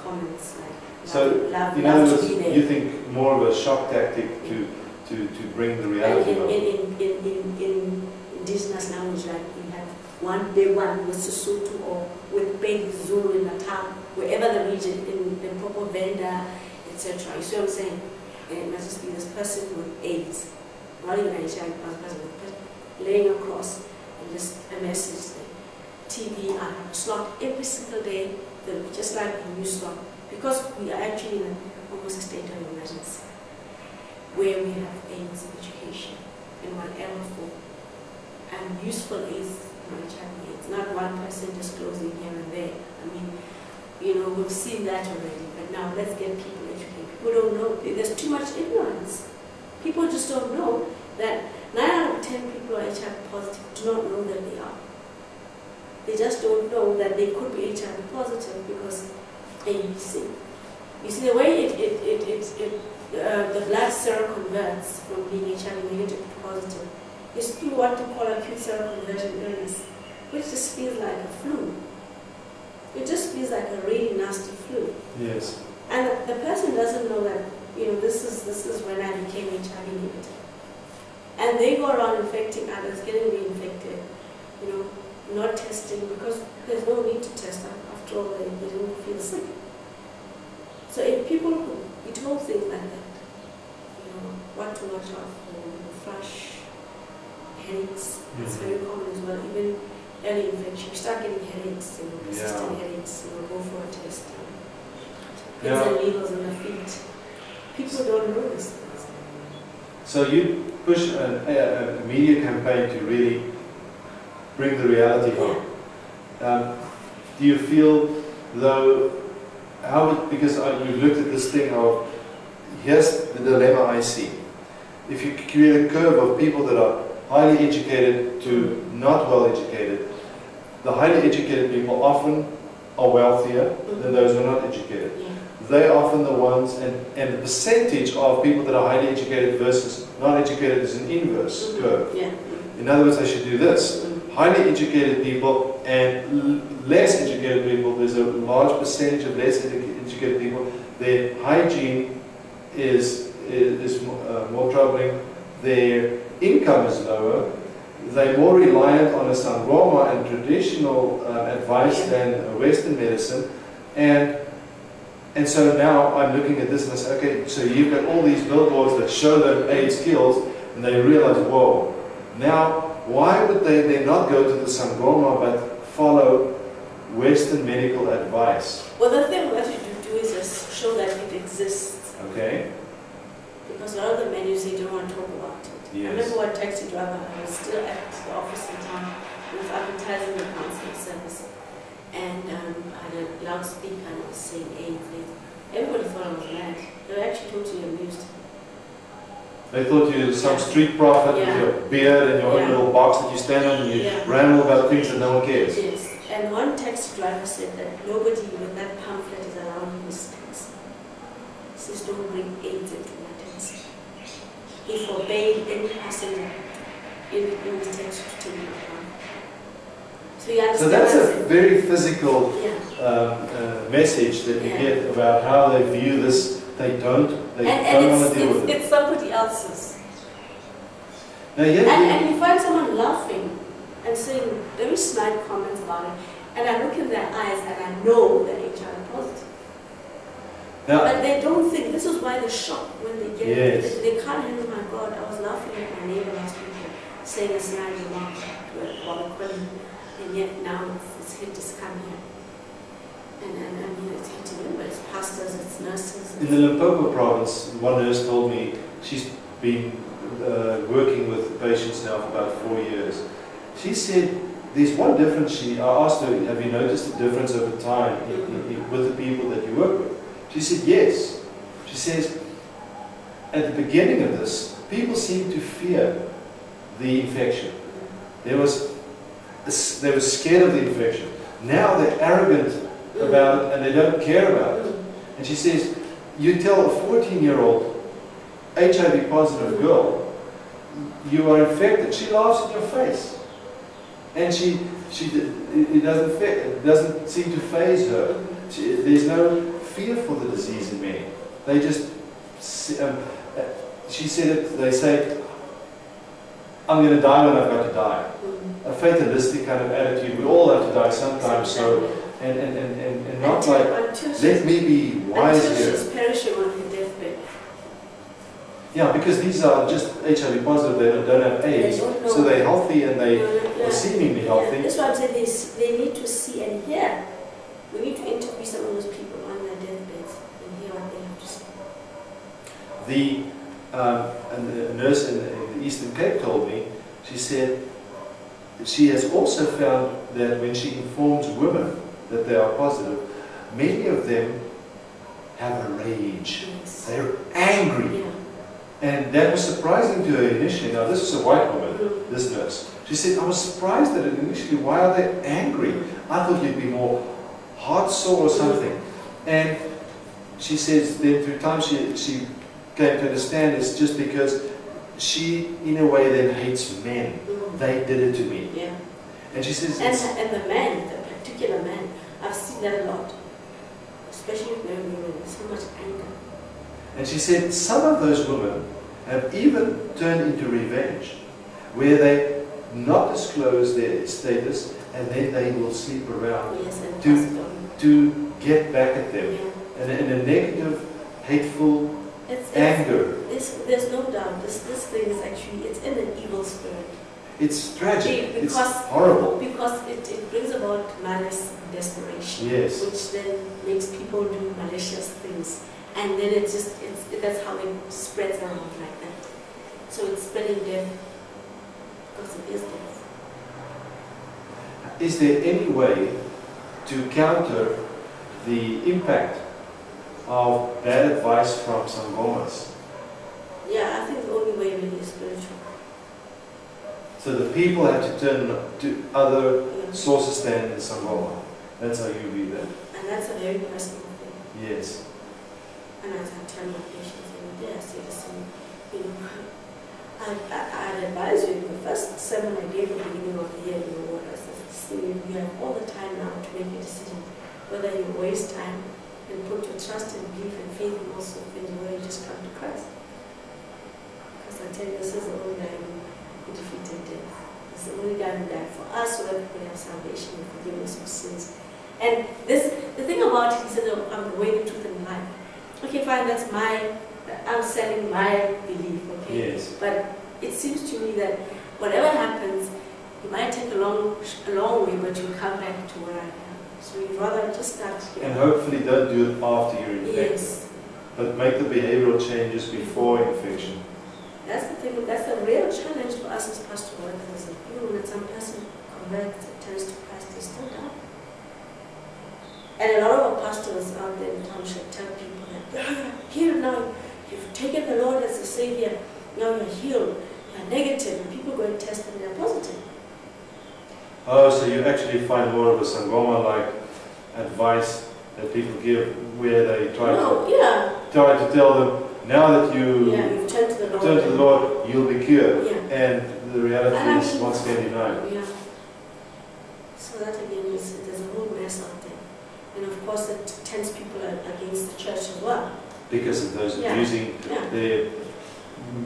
[SPEAKER 2] comments like.
[SPEAKER 1] So,
[SPEAKER 2] love,
[SPEAKER 1] in other words, you think more of a shock tactic to bring the reality of
[SPEAKER 2] in indigenous language, like you have one big one with Sesotho or with big Zulu in Natal, wherever the region, in proper Venda, etc. You see what I'm saying? And it must just be this person with AIDS, not even a HIV person, laying across and just a message there. TV, I have a slot every single day, just like a news slot, because we are actually in almost a state of emergency, where we have AIDS education in whatever form, and useful AIDS, HIV AIDS, not one person disclosing here and there. I mean, we've seen that already, but now let's get people educated. People don't know, there's too much ignorance. People just don't know that 9 out of 10 people who are HIV positive do not know that they are. They just don't know that they could be HIV positive because ABC. You see, the way the blood seroconverts from being HIV negative to positive is through what we call acute seroconversion illness, which just feels like a flu. It just feels like a really nasty flu.
[SPEAKER 1] Yes.
[SPEAKER 2] And the person doesn't know that, this is when I became HIV negative. And they go around infecting others, getting reinfected, not testing, because there's no need to test them. After all, they don't feel sick. So if people could be told things like that, what to watch out for, flush, headaches, it's very common as well, even early infection, you start getting headaches, persistent headaches, go for a test. Pins and needles in the feet. People don't know these things.
[SPEAKER 1] So you push a media campaign to really bring the reality home.
[SPEAKER 2] Yeah.
[SPEAKER 1] Do you feel, though, because you've looked at this thing of, here's the dilemma I see. If you create a curve of people that are highly educated to not well educated, the highly educated people often are wealthier than those who are not educated.
[SPEAKER 2] Yeah.
[SPEAKER 1] They're often the ones, and the percentage of people that are highly educated versus not educated is an inverse curve.
[SPEAKER 2] Yeah.
[SPEAKER 1] In other words, I should do this. Highly educated people and less educated people, there's a large percentage of less educated people, their hygiene is more troubling, their income is lower, they're more reliant on a sangoma and traditional advice than Western medicine, and so now I'm looking at this and I say, okay, so you've got all these billboards that show them AIDS skills, and they realize, whoa, now why would they then not go to the sangoma but follow Western medical advice?
[SPEAKER 2] Well, the thing that you do is just show that it exists.
[SPEAKER 1] Okay.
[SPEAKER 2] Because a lot of the menus, they don't want to talk about it.
[SPEAKER 1] Yes.
[SPEAKER 2] I remember one taxi driver, I was still at the office in town, and was advertising the counseling service. And I had a loudspeaker and I was saying AIDS. Everybody thought I was mad. They were actually totally amused.
[SPEAKER 1] They thought you were some street prophet with your beard and your own little box that you stand on and you ramble about things that no one cares.
[SPEAKER 2] Yes. And one taxi driver said that nobody with that pamphlet is allowed in his taxi. He says, don't bring AIDS into my taxi. He forbade any passenger in his taxi to take the pamphlet. So you understand.
[SPEAKER 1] So that's a very physical message that you get about how they view this. They don't want to deal with it.
[SPEAKER 2] It's somebody else's.
[SPEAKER 1] Now,
[SPEAKER 2] and you find someone laughing and saying very snide comments about it, and I look in their eyes and I know they're HIV positive.
[SPEAKER 1] Now,
[SPEAKER 2] but they don't think, this is why they're shocked when they get
[SPEAKER 1] yes.
[SPEAKER 2] They can't handle, my God, I was laughing at my neighbor last week saying a snide remark to a colleague, and yet now it's hit to come here. And I mean, it's hit to everybody, it's pastors, it's nurses.
[SPEAKER 1] In the Limpopo province, one nurse told me she's been working with patients now for about 4 years. she said, there's one difference. I asked her, have you noticed a difference over time with the people that you work with? She said, yes. She says, at the beginning of this, people seemed to fear the infection. They were scared of the infection. Now they're arrogant about it and they don't care about it. And she says, you tell a 14-year-old HIV positive girl, you are infected, she laughs in your face. And it doesn't seem to faze her. There's no fear for the disease in many. They just, she said it, they say, I'm going to die when I've got to die. A fatalistic kind of attitude. We all have to die sometimes, so, and not like, let me be wise here.
[SPEAKER 2] Until she's perishing on her deathbed.
[SPEAKER 1] Yeah, because these are just HIV positive, they don't have AIDS, so they're healthy and they are seemingly healthy.
[SPEAKER 2] That's why I'm saying they need to see and hear. We need to interview some of those people on their deathbeds and hear what they have to say.
[SPEAKER 1] A nurse in the Eastern Cape told me, she said, she has also found that when she informs women that they are positive, many of them have a rage.
[SPEAKER 2] Yes.
[SPEAKER 1] They're angry.
[SPEAKER 2] Yeah.
[SPEAKER 1] And that was surprising to her initially. Now, this is a white woman, this nurse. She said, I was surprised at it initially. Why are they angry? I thought you'd be more heart sore or something. And she says, then through time she came to understand it's just because she, in a way, then hates men. They did it to me.
[SPEAKER 2] Yeah.
[SPEAKER 1] And she says,
[SPEAKER 2] and the man, the particular man, I've seen that a lot. Especially with women, so much anger.
[SPEAKER 1] And she said some of those women have even turned into revenge, where they not disclose their status and then they will sleep around to get back at them.
[SPEAKER 2] Yeah.
[SPEAKER 1] And in a negative, hateful anger.
[SPEAKER 2] There's no doubt, this thing is actually, it's in an evil spirit.
[SPEAKER 1] It's tragic, it's horrible.
[SPEAKER 2] Because it brings about malice and desperation,
[SPEAKER 1] yes.
[SPEAKER 2] Which then makes people do malicious things. And then that's how it spreads around like that. So it's spreading death because it is death.
[SPEAKER 1] Is there any way to counter the impact of bad advice from sangomas?
[SPEAKER 2] Yeah, I think the only way really is spiritual.
[SPEAKER 1] So the people have to turn to other sources than the sangoma. That's how you view that.
[SPEAKER 2] And that's a very personal thing.
[SPEAKER 1] Yes.
[SPEAKER 2] And as I tell my patients every day, I say the same, I'd advise you in the first sermon I gave at the beginning of the year, what I said, you have all the time now to make a decision, whether you waste time and put your trust and belief and faith in also in the way you just come to Christ. Because I tell you, this is the only guy who defeated death. It's the only guy who died for us so that we can have salvation and forgiveness of sins. And the thing about it, he said, I'm the way, the truth, and the life. Okay, fine, I'm selling my belief, okay?
[SPEAKER 1] Yes.
[SPEAKER 2] But it seems to me that whatever happens, it might take a long way, but you'll come back to where I am. So you'd rather just start here.
[SPEAKER 1] And hopefully don't do it after you're infected.
[SPEAKER 2] Yes.
[SPEAKER 1] But make the behavioral changes before infection.
[SPEAKER 2] That's the thing, that's a real challenge for us as pastoral workers. Even when some person converts and turns to Christ, they still die. And a lot of our pastors out there in township tell people that, healed now, you've taken the Lord as a Savior, now you're healed, you're negative, and people go and test and they're positive.
[SPEAKER 1] Oh, so you actually find more of a sangoma-like advice that people give where they try to tell them, now that you've turned to the Lord, you'll be cured.
[SPEAKER 2] Yeah.
[SPEAKER 1] And the reality is once again denied.
[SPEAKER 2] Yeah. So that again there's a whole mess out there. And of course it tends people against the church as well.
[SPEAKER 1] Because of those they're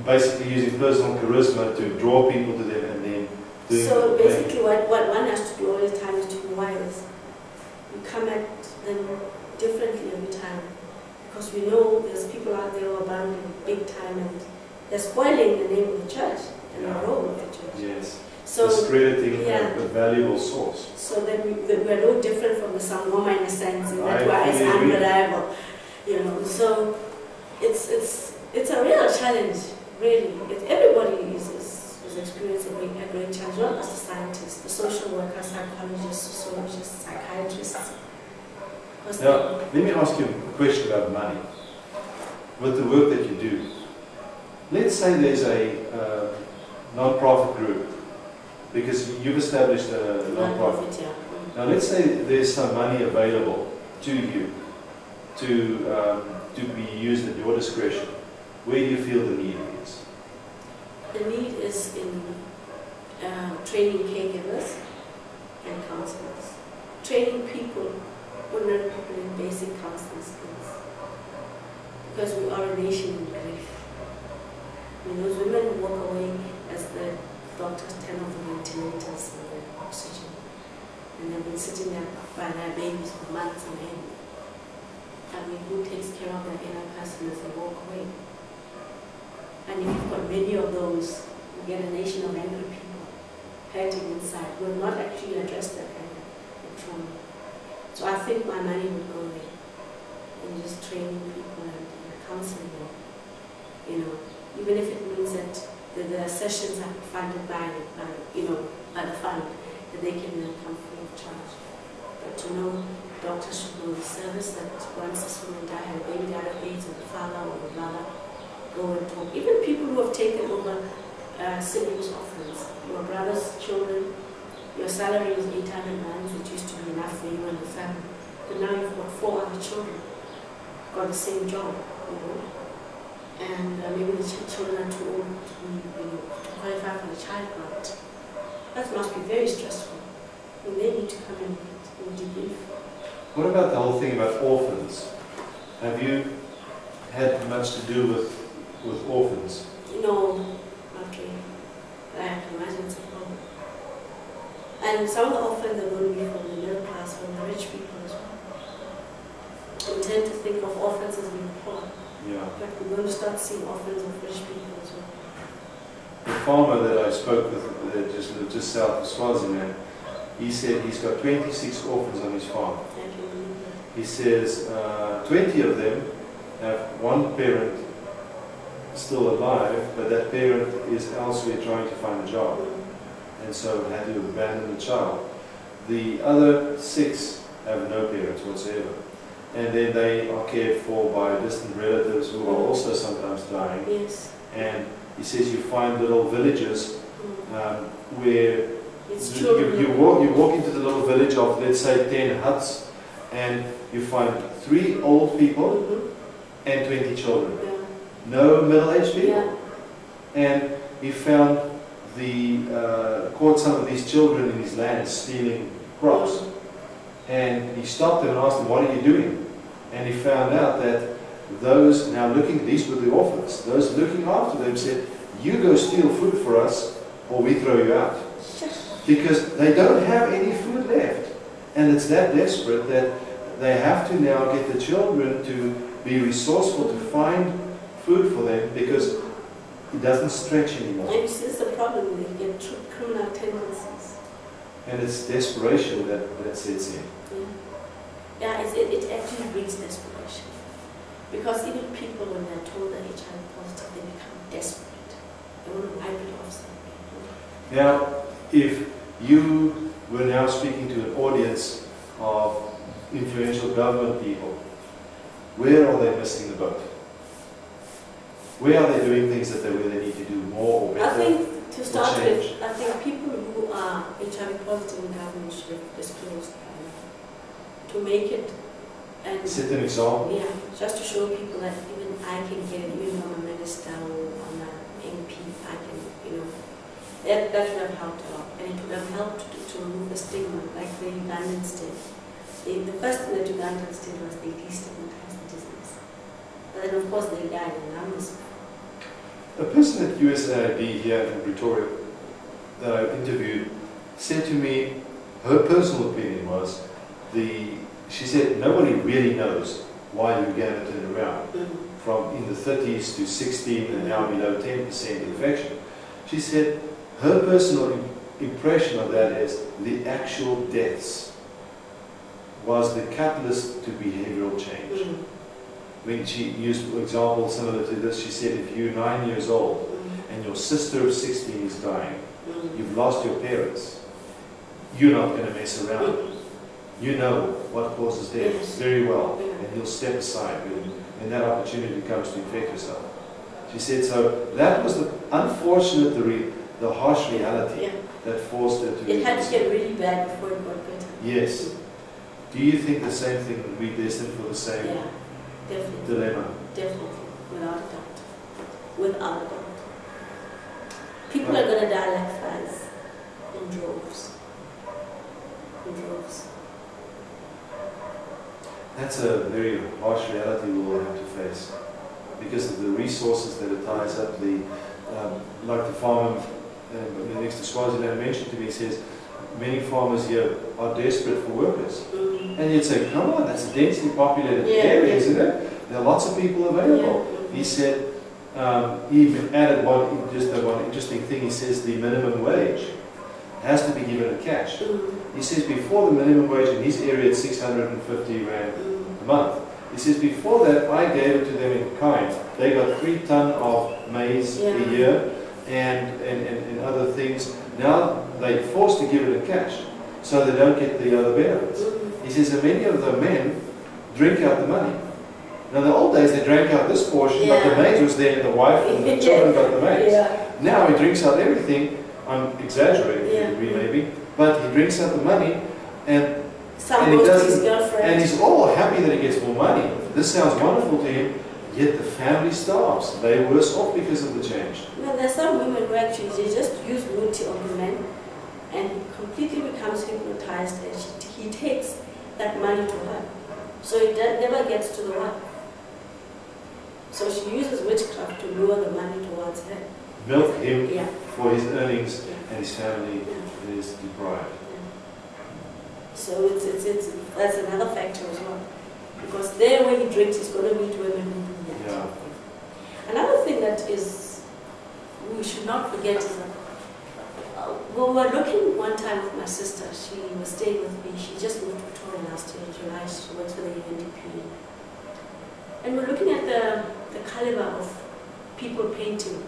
[SPEAKER 1] basically using personal charisma to draw people to them and then doing.
[SPEAKER 2] So basically what one has to do all the time is to be wise. You come at them differently every time. Because we know there's people out there who are bound big time and they're spoiling the name of the church and the role of the church.
[SPEAKER 1] Yes.
[SPEAKER 2] So
[SPEAKER 1] discrediting a valuable source.
[SPEAKER 2] So that we're no different from the sangoma in a sense, and that's why it's unreliable. So it's a real challenge, really. Everybody is experiencing a great challenge, not just the scientists, the social workers, psychologists, sociologists, psychiatrists.
[SPEAKER 1] Now, let me ask you a question about money. With the work that you do, let's say there's a non-profit group, because you've established a non-profit.
[SPEAKER 2] Yeah.
[SPEAKER 1] Now, let's say there's some money available to you to be used at your discretion. Where do you feel the need is?
[SPEAKER 2] The need is in training caregivers and counselors. Training people, ordinary people in basic counseling skills. Because we are a nation in grief. I mean, those women who walk away as the doctors turn off the ventilators and the oxygen, and they've been sitting there by their babies for months on end. I mean, who takes care of their inner person as they walk away? And if you've got many of those, you get a nation of angry people hurting inside who have not actually addressed that anger, the trauma. So I think my money would go there in just training people and counseling them. You know, even if it means that the sessions are funded by the fund, that they can then come free of charge. But to know, doctors should know the service that once this woman died, her baby died of AIDS, and the father or the brother go and talk. Even people who have taken over siblings' orphans, your brother's children, your salary was 800 rands, it used to be enough for you and the family. But now you've got 4 other children, got the same job, you know. And maybe the children are too old to qualify for the child grant. That must be very stressful. And they need to come in debrief.
[SPEAKER 1] What about the whole thing about orphans? Have you had much to do with orphans?
[SPEAKER 2] No, not really. I can imagine it's a problem. And some of the orphans are going to be from the middle class, from the rich people as well. We tend to think of orphans as being poor.
[SPEAKER 1] Yeah.
[SPEAKER 2] But we're going to start seeing orphans of rich people as well.
[SPEAKER 1] The farmer that I spoke with, that just lived just south of Swaziland, he said he's got 26 orphans on his farm.
[SPEAKER 2] I can believe that.
[SPEAKER 1] He says 20 of them have one parent still alive, but that parent is elsewhere trying to find a job, and so had to abandon the child. The other 6 have no parents whatsoever, and then they are cared for by distant relatives who are also sometimes dying.
[SPEAKER 2] Yes.
[SPEAKER 1] And he says you find little villages where you walk into the little village of, let's say, 10 huts, and you find 3 old people and 20 children.
[SPEAKER 2] Yeah.
[SPEAKER 1] No middle-aged people.
[SPEAKER 2] Yeah.
[SPEAKER 1] And he found caught some of these children in his land stealing crops. And he stopped them and asked them, "What are you doing?" And he found out that those, now looking, these were the orphans, those looking after them said, "You go steal food for us or we throw you out." Because they don't have any food left. And it's that desperate that they have to now get the children to be resourceful to find food for them, because it doesn't stretch anymore.
[SPEAKER 2] And this is the problem, they get criminal tendencies.
[SPEAKER 1] And it's desperation that sets in.
[SPEAKER 2] Yeah, it actually breeds desperation. Because even people, when they're told they're HIV positive, they become desperate. They want to wipe it off somewhere.
[SPEAKER 1] Now, if you were now speaking to an audience of influential government people, where are they missing the boat? Where are they doing things that they really need to do more or better?
[SPEAKER 2] I think, to start with, I think people who are HIV positive in government should have disclosed to make it and
[SPEAKER 1] set an example.
[SPEAKER 2] Yeah, just to show people that even I can get it, even from a minister or on an MP, I can, that would have helped a lot, and it would have helped to remove the stigma, like the Ugandans did. The first thing that Ugandans did was they destigmatized the disease, but then of course they died in numbers.
[SPEAKER 1] A person at USAID here in Pretoria that I interviewed said to me, her personal opinion was, she said nobody really knows why Uganda turned around from in the 30s to 16 and now below 10% infection. She said her personal impression of that is the actual deaths was the catalyst to behavioral change. When she used an example similar to this, she said if you're 9 years old and your sister of 16 is dying, you've lost your parents, you're not going to mess around. You know what causes death very well, and you'll step aside when that opportunity comes to infect yourself. She said, so that was the unfortunate, the harsh reality that forced her to...
[SPEAKER 2] It had to get really bad before it got better.
[SPEAKER 1] Yes. Do you think the same thing would be destined for the same dilemma?
[SPEAKER 2] Definitely, without a doubt. Without a doubt. People are going to die like flies in droves. In droves.
[SPEAKER 1] That's a very harsh reality we will have to face because of the resources that it ties up. Like the farmer next to Swaziland mentioned to me, he says, many farmers here are desperate for workers. And you'd say, come on, that's a densely populated area, isn't it? There are lots of people available. He said, he added one interesting thing. He says the minimum wage has to be given in cash. He says before the minimum wage in his area is 650 Rand a month. He says before that I gave it to them in kind. They got 3 tons of maize a year and other things. Now they're forced to give it in cash so they don't get the other benefits. He says that many of the men drink out the money. Now in the old days they drank out this portion, but the maize was there and the wife and the children got the maize. Now he drinks out everything. I'm exaggerating to a degree maybe, but he drinks out the money and he doesn't, and he's all happy that he gets more money. This sounds wonderful to him, yet the family starves. They're worse off because of the change.
[SPEAKER 2] Well, there's some women who actually they just use beauty of the men and completely becomes hypnotized, and he takes that money to her. So it never gets to the wife. So she uses witchcraft to lure the money towards her.
[SPEAKER 1] Milk him for his earnings, and his family is deprived.
[SPEAKER 2] So that's another factor as well. Because there when he drinks, he's going to meet women who do that. Another thing that is, we should not forget is that we were looking one time with my sister. She was staying with me. She just moved to Victoria last year in July. She works for the UNDP. And we're looking at the caliber of people painting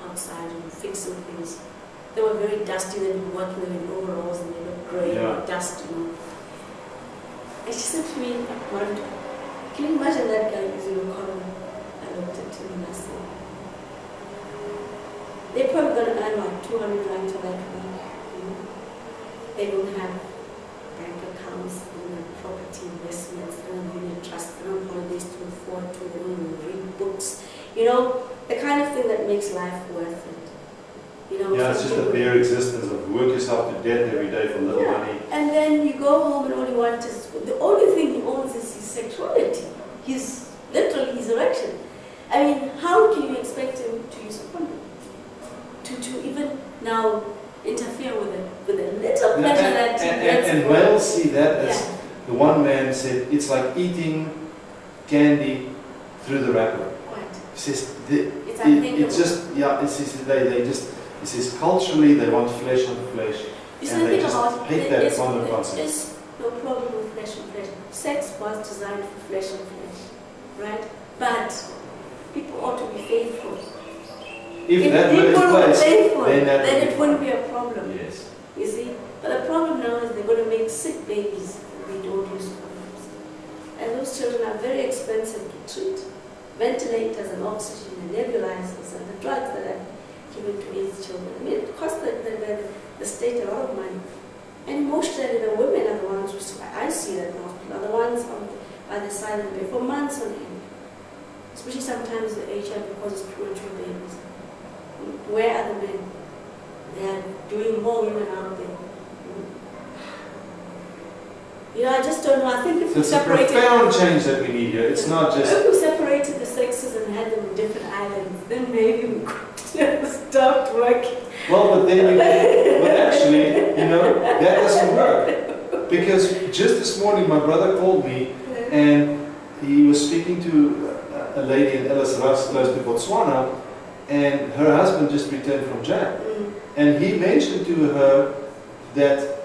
[SPEAKER 2] outside and fixing things. They were very dusty. They'd been working in overalls and they looked grey and dusty. And she said to me, Mantua, can you imagine that guy using a column? I looked at him and I said, they're probably going to earn like 200 Rand for that week. They don't have bank accounts, they don't have property investments, they don't have unit trusts, they don't have holidays to afford to, they don't even read books. You know, the kind of thing that makes life worth it. You know,
[SPEAKER 1] it's just a bare existence of work yourself to death every day for little money. And
[SPEAKER 2] then you go home and all you want is, the only thing he owns is his sexuality. His, literally his erection. I mean, how can you expect him to use a condom? To even now interfere with a little pleasure that he gets.
[SPEAKER 1] And males see that as, the one man said, it's like eating candy through the wrapper. He says, it's just, he says culturally they want flesh on flesh, and they just hate that condom concept.
[SPEAKER 2] There's no problem with flesh on flesh. Sex was designed for flesh on flesh, right? But people ought to be faithful.
[SPEAKER 1] If that were in place,
[SPEAKER 2] then it wouldn't be a problem.
[SPEAKER 1] Yes.
[SPEAKER 2] You see? But the problem now is they're going to make sick babies if we don't use condoms. And those children are very expensive to treat. Ventilators and oxygen and nebulizers and the drugs that are given to these children. I mean, it costs the state a lot of money. And emotionally, the women are the ones who, I see that in hospital, are the ones by the side of the bed for months on end. Especially sometimes the HIV causes premature babies. Where are the men? They are doing more women out there. You know, I just don't know. I think if we separated...
[SPEAKER 1] It's a profound change that we need here. It's not just...
[SPEAKER 2] If we separated the sexes and had them in different islands, then maybe we could have stopped working.
[SPEAKER 1] Well, but then but actually, you know, that doesn't work. Because just this morning, my brother called me, and he was speaking to a lady in Ellis Ras, close to Botswana, and her husband just returned from jail. And he mentioned to her that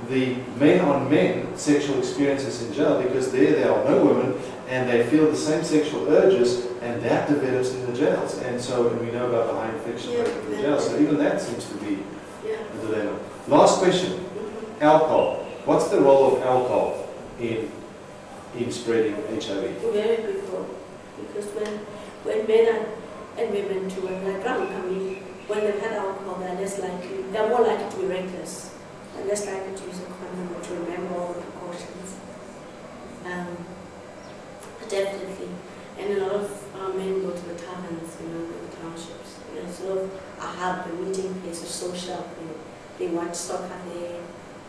[SPEAKER 1] the men-on-men sexual experiences in jail, because there are no women and they feel the same sexual urges, and that develops in the jails. And so, and we know about the high infection rate in the jails, so even that seems to be a dilemma. Last question, alcohol. What's the role of alcohol in spreading HIV?
[SPEAKER 2] Very big role, because when men and women too, when they're drunk, I mean, when they've had alcohol, they're more likely to be reckless, and less likely to use a condom or to remember all the precautions. Definitely. And a lot of men go to the taverns, in the townships. Sort of a hub, a meeting place, a social. They watch soccer there,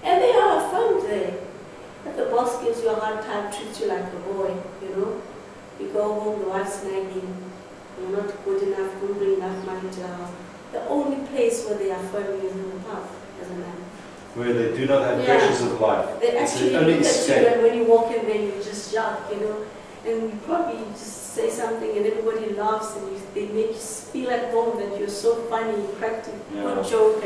[SPEAKER 2] and they are fun there. But the boss gives you a hard time, treats you like a boy. You go home, the wife's nagging. You're not good enough, don't bring enough money to the house. The only place where they are firm is in the pub as a man. Where
[SPEAKER 1] they do not have pressures of life.
[SPEAKER 2] They actually look at you, and when you walk in there, you just jump, and you probably just say something and everybody laughs, and they make you feel at home that you're so funny, you cracked a good joke.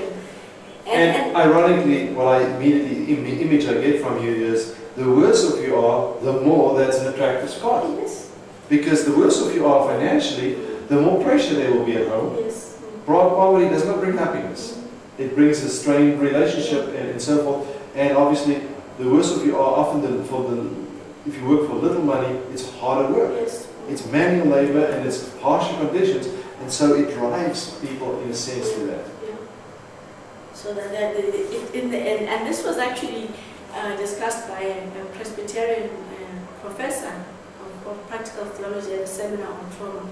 [SPEAKER 2] And
[SPEAKER 1] ironically, what I immediately image I get from you is, the worse off you are, the more that's an attractive spot.
[SPEAKER 2] Yes.
[SPEAKER 1] Because the worse off you are financially, the more pressure there will be at home.
[SPEAKER 2] Yes.
[SPEAKER 1] Poverty does not bring happiness. It brings a strained relationship and so forth. And obviously, the worse off you are, often if you work for little money, it's harder work.
[SPEAKER 2] Yes.
[SPEAKER 1] It's manual labor and it's harsher conditions, and so it drives people in a sense to that.
[SPEAKER 2] Yeah. So that in the end, and this was actually discussed by a Presbyterian professor of practical theology at a seminar on trauma,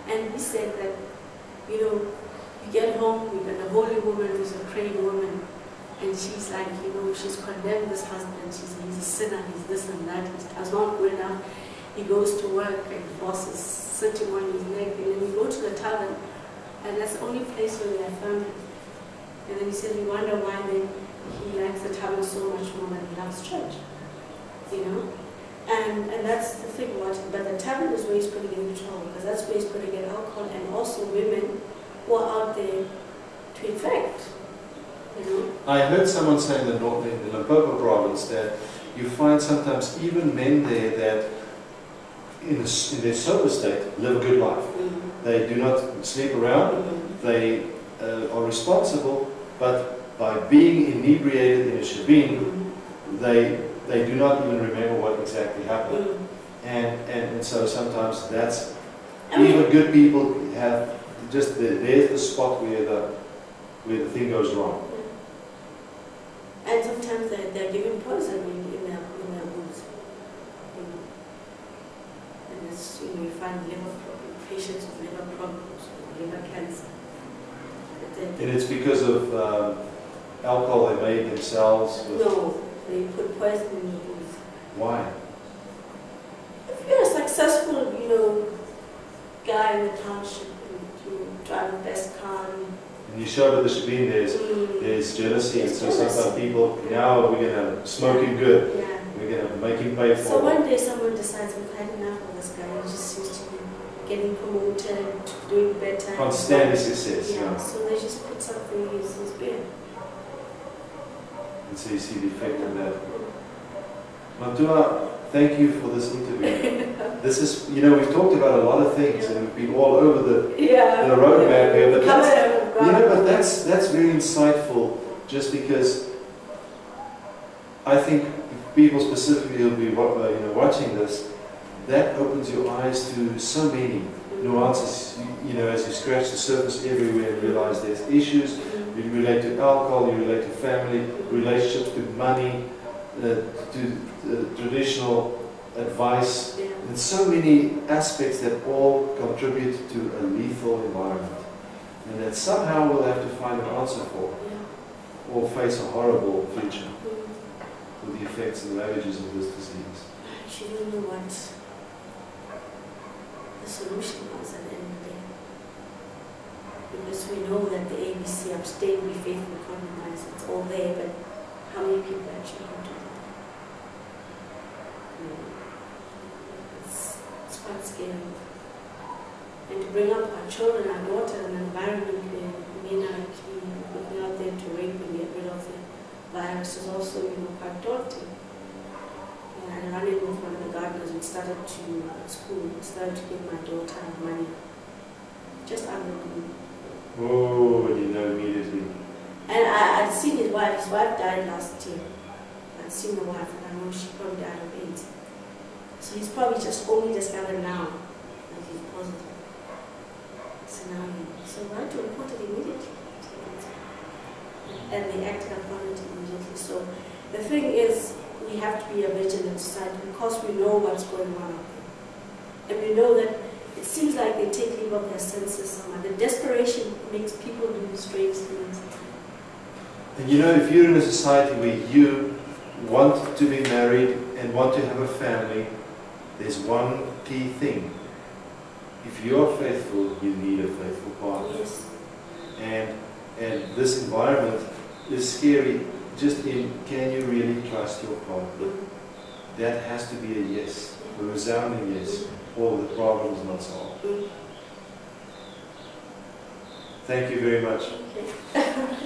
[SPEAKER 2] and he said that you get home with a holy woman who's a praying woman, and she's like, she's condemned this husband, he's a sinner, he's this and that, he's not good enough. He goes to work and the boss is sitting on his neck, and then we go to the tavern, and that's the only place where we have found him. And then he said, we wonder why then he likes the tavern so much more than he loves church. And that's the thing about it. But the tavern is where he's putting it in trouble, because that's where he's putting in alcohol, and also women who are out there to infect.
[SPEAKER 1] I heard someone say in the Limpopo province that you find sometimes even men there that in their sober state live a good life. They do not sleep around, they are responsible, but by being inebriated in a shebeen, they do not even remember what exactly happened. And so sometimes that's, even good people have just, there's the spot where the thing goes wrong.
[SPEAKER 2] And sometimes they're given poison in their booze. And it's, you find patients with liver problems, or liver cancer.
[SPEAKER 1] And it's because of alcohol they made themselves?
[SPEAKER 2] No, they put poison in the booze.
[SPEAKER 1] Why?
[SPEAKER 2] If you're a successful, guy in the township, and you drive the best car,
[SPEAKER 1] and you show with the shebeen there's jealousy, and so sometimes people, now we're going to smoke him good.
[SPEAKER 2] Yeah.
[SPEAKER 1] We're going to make him pay for it.
[SPEAKER 2] So one day someone decides, we've had enough of this guy, he just seems to be getting promoted, doing better.
[SPEAKER 1] Constantly success.
[SPEAKER 2] Yeah, so they just put something in his beer.
[SPEAKER 1] And so you see the effect of that. Mantua, thank you for this interview. This is, we've talked about a lot of things, and we've been all over the roadmap here, but that's very insightful, just because I think people specifically who will be watching this, that opens your eyes to so many nuances, as you scratch the surface everywhere and realize there's issues. You relate to alcohol, you relate to family, relationships to money, to traditional advice, and so many aspects that all contribute to a lethal environment, and that somehow we'll have to find an answer for, or face a horrible future with the effects and ravages of this disease.
[SPEAKER 2] I actually don't know what the solution was at the end of the day, because we know that the ABC, abstain, be faithful, compromise, it's all there, but how many people actually do that? It's quite scary. And to bring up our children, our daughter, in an environment where men are actually looking out there to rape and get rid of them, virus is also, quite daunting. And I ran in with one of the gardeners and started to school, started to give my daughter money. Just unbelievable.
[SPEAKER 1] Oh, you know immediately.
[SPEAKER 2] And I'd seen his wife. His wife died last year. I'd seen the wife, and I know she probably died of AIDS. So he's probably only discovered now that he's positive. So I had to report it immediately. And they acted upon it immediately. So the thing is, we have to be a vigilant society because we know what's going on out there. And we know that it seems like they take leave of their senses somehow. The desperation makes people do strange things.
[SPEAKER 1] And if you're in a society where you want to be married and want to have a family, there's one key thing. If you are faithful, you need a faithful partner.
[SPEAKER 2] Yes.
[SPEAKER 1] And this environment is scary just in, can you really trust your partner? That has to be a yes, a resounding yes, or the problem is not solved. Thank you very much.
[SPEAKER 2] Okay.